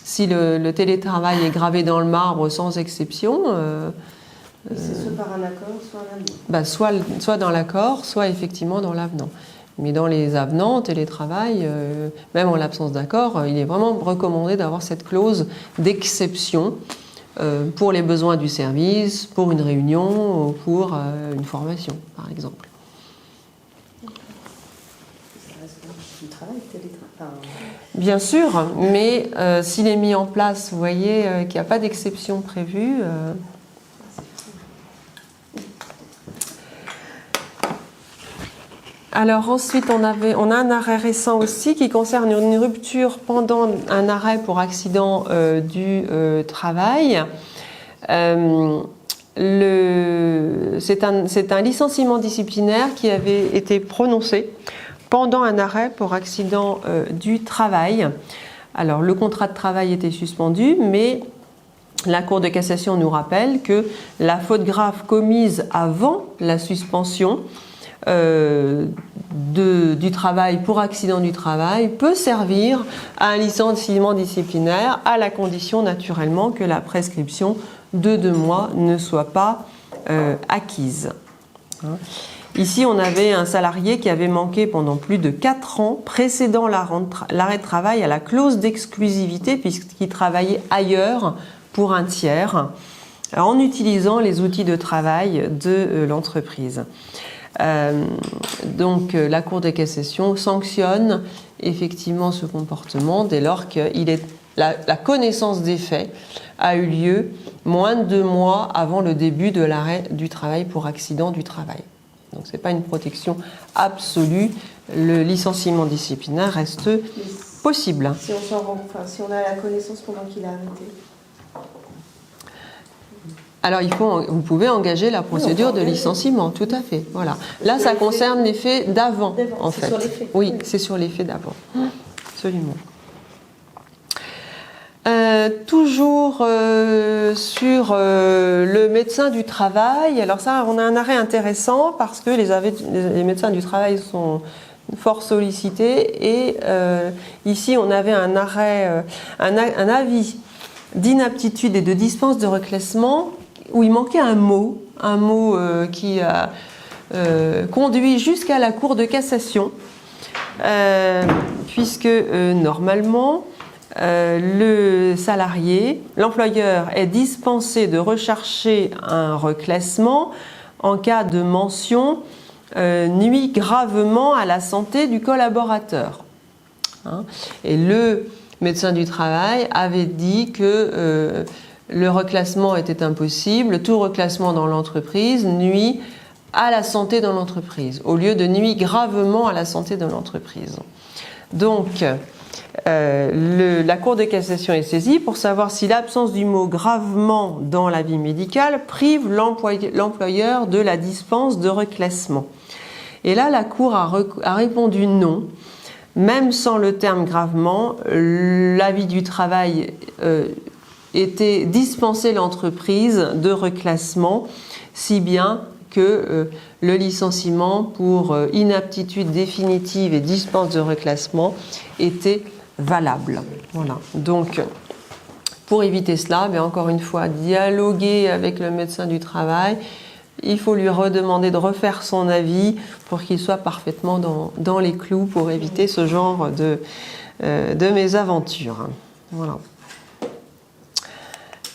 Si le télétravail est gravé dans le marbre sans exception...
c'est soit par un accord, soit un avenant.
Soit dans l'accord, soit effectivement dans l'avenant. Mais dans les avenants, télétravail, même en l'absence d'accord, il est vraiment recommandé d'avoir cette clause d'exception pour les besoins du service, pour une réunion ou pour une formation, par exemple.
Ça reste du travail, télétravail.
Bien sûr, mais s'il est mis en place, vous voyez qu'il n'y a pas d'exception prévue. Alors ensuite, on a un arrêt récent aussi qui concerne une rupture pendant un arrêt pour accident du travail. C'est un licenciement disciplinaire qui avait été prononcé pendant un arrêt pour accident du travail. Alors le contrat de travail était suspendu, mais la Cour de cassation nous rappelle que la faute grave commise avant la suspension du travail pour accident du travail peut servir à un licenciement disciplinaire, à la condition naturellement que la prescription de 2 mois ne soit pas acquise. Ici, on avait un salarié qui avait manqué pendant plus de 4 ans précédant l'arrêt de travail à la clause d'exclusivité puisqu'il travaillait ailleurs pour un tiers en utilisant les outils de travail de l'entreprise. Donc la Cour de cassation sanctionne effectivement ce comportement dès lors que la connaissance des faits a eu lieu moins de 2 mois avant le début de l'arrêt du travail pour accident du travail. Donc ce n'est pas une protection absolue, le licenciement disciplinaire reste possible.
Si on a la connaissance pendant qu'il a arrêté.
Alors vous pouvez engager la procédure de licenciement, tout à fait. Voilà. Là, ça concerne les faits d'avant, en fait.
Sur les faits.
Oui, c'est sur les faits d'avant. Absolument. Toujours sur le médecin du travail. Alors ça, on a un arrêt intéressant parce que les médecins du travail sont fort sollicités et ici on avait un arrêt, un avis d'inaptitude et de dispense de reclassement où il manquait un mot qui a conduit jusqu'à la Cour de cassation puisque normalement l'employeur est dispensé de rechercher un reclassement en cas de mention nuit gravement à la santé du collaborateur. Et le médecin du travail avait dit que le reclassement était impossible, tout reclassement dans l'entreprise nuit à la santé dans l'entreprise, au lieu de nuit gravement à la santé de l'entreprise. Donc, la Cour de cassation est saisie pour savoir si l'absence du mot gravement dans l'avis médical prive l'employeur de la dispense de reclassement. Et là, la Cour a répondu non. Même sans le terme gravement, l'avis du travail était dispensé l'entreprise de reclassement, si bien que le licenciement pour inaptitude définitive et dispense de reclassement était valable. Voilà. Donc, pour éviter cela, mais encore une fois, dialoguer avec le médecin du travail, il faut lui redemander de refaire son avis pour qu'il soit parfaitement dans les clous pour éviter ce genre de mésaventures. Voilà.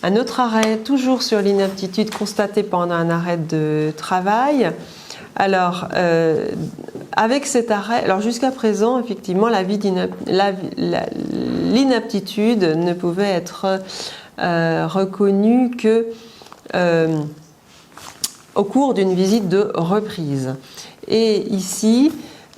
Un autre arrêt, toujours sur l'inaptitude constatée pendant un arrêt de travail. Alors, avec cet arrêt, alors jusqu'à présent, effectivement, l'inaptitude ne pouvait être reconnue que au cours d'une visite de reprise. Et ici,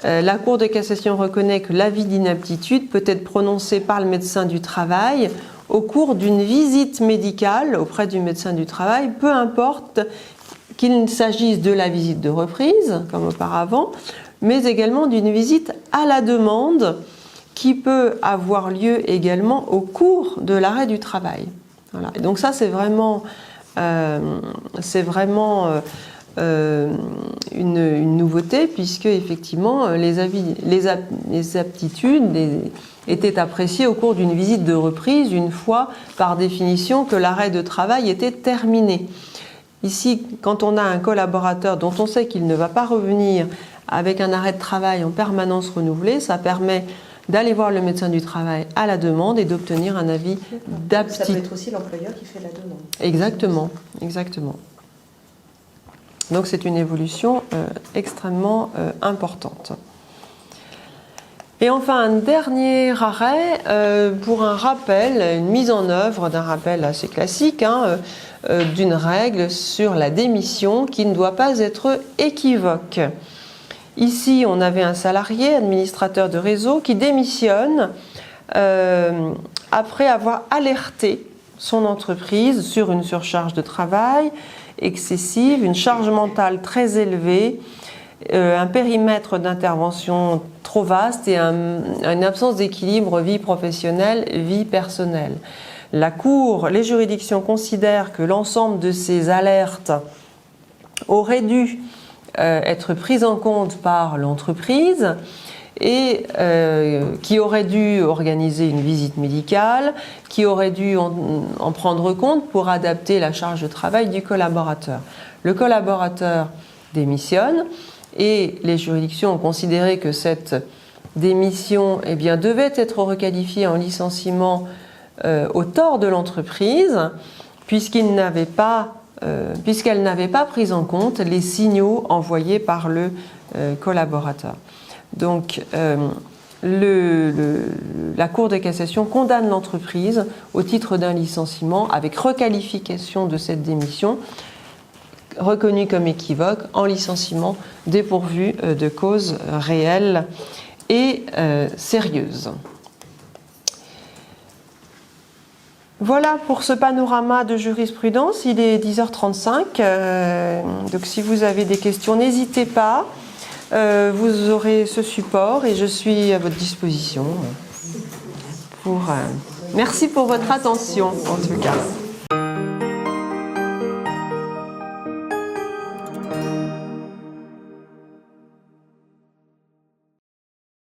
la Cour de cassation reconnaît que l'avis d'inaptitude peut être prononcé par le médecin du travail au cours d'une visite médicale auprès du médecin du travail, peu importe qu'il s'agisse de la visite de reprise, comme auparavant, mais également d'une visite à la demande qui peut avoir lieu également au cours de l'arrêt du travail. Voilà. Et donc ça, c'est vraiment une nouveauté puisque effectivement les aptitudes étaient appréciées au cours d'une visite de reprise une fois par définition que l'arrêt de travail était terminé. Ici, quand on a un collaborateur dont on sait qu'il ne va pas revenir avec un arrêt de travail en permanence renouvelé, ça permet d'aller voir le médecin du travail à la demande et d'obtenir un avis d'aptitude.
Ça peut être aussi l'employeur qui fait la demande.
Exactement, exactement. Donc c'est une évolution extrêmement importante. Et enfin, un dernier arrêt pour un rappel, une mise en œuvre d'un rappel assez classique, d'une règle sur la démission qui ne doit pas être équivoque. Ici, on avait un salarié, administrateur de réseau, qui démissionne après avoir alerté son entreprise sur une surcharge de travail excessive, une charge mentale très élevée, un périmètre d'intervention trop vaste et une absence d'équilibre vie professionnelle, vie personnelle. La Cour, les juridictions considèrent que l'ensemble de ces alertes auraient dû être prise en compte par l'entreprise et qui aurait dû organiser une visite médicale, qui aurait dû en prendre compte pour adapter la charge de travail du collaborateur. Le collaborateur démissionne et les juridictions ont considéré que cette démission devait être requalifiée en licenciement au tort de l'entreprise puisqu'elle n'avait pas pris en compte les signaux envoyés par le collaborateur. Donc, la Cour de cassation condamne l'entreprise au titre d'un licenciement avec requalification de cette démission reconnue comme équivoque en licenciement dépourvu de cause réelle et sérieuse. Voilà pour ce panorama de jurisprudence. Il est 10h35. Donc si vous avez des questions, n'hésitez pas. Vous aurez ce support et je suis à votre disposition. Merci pour votre attention en tout cas.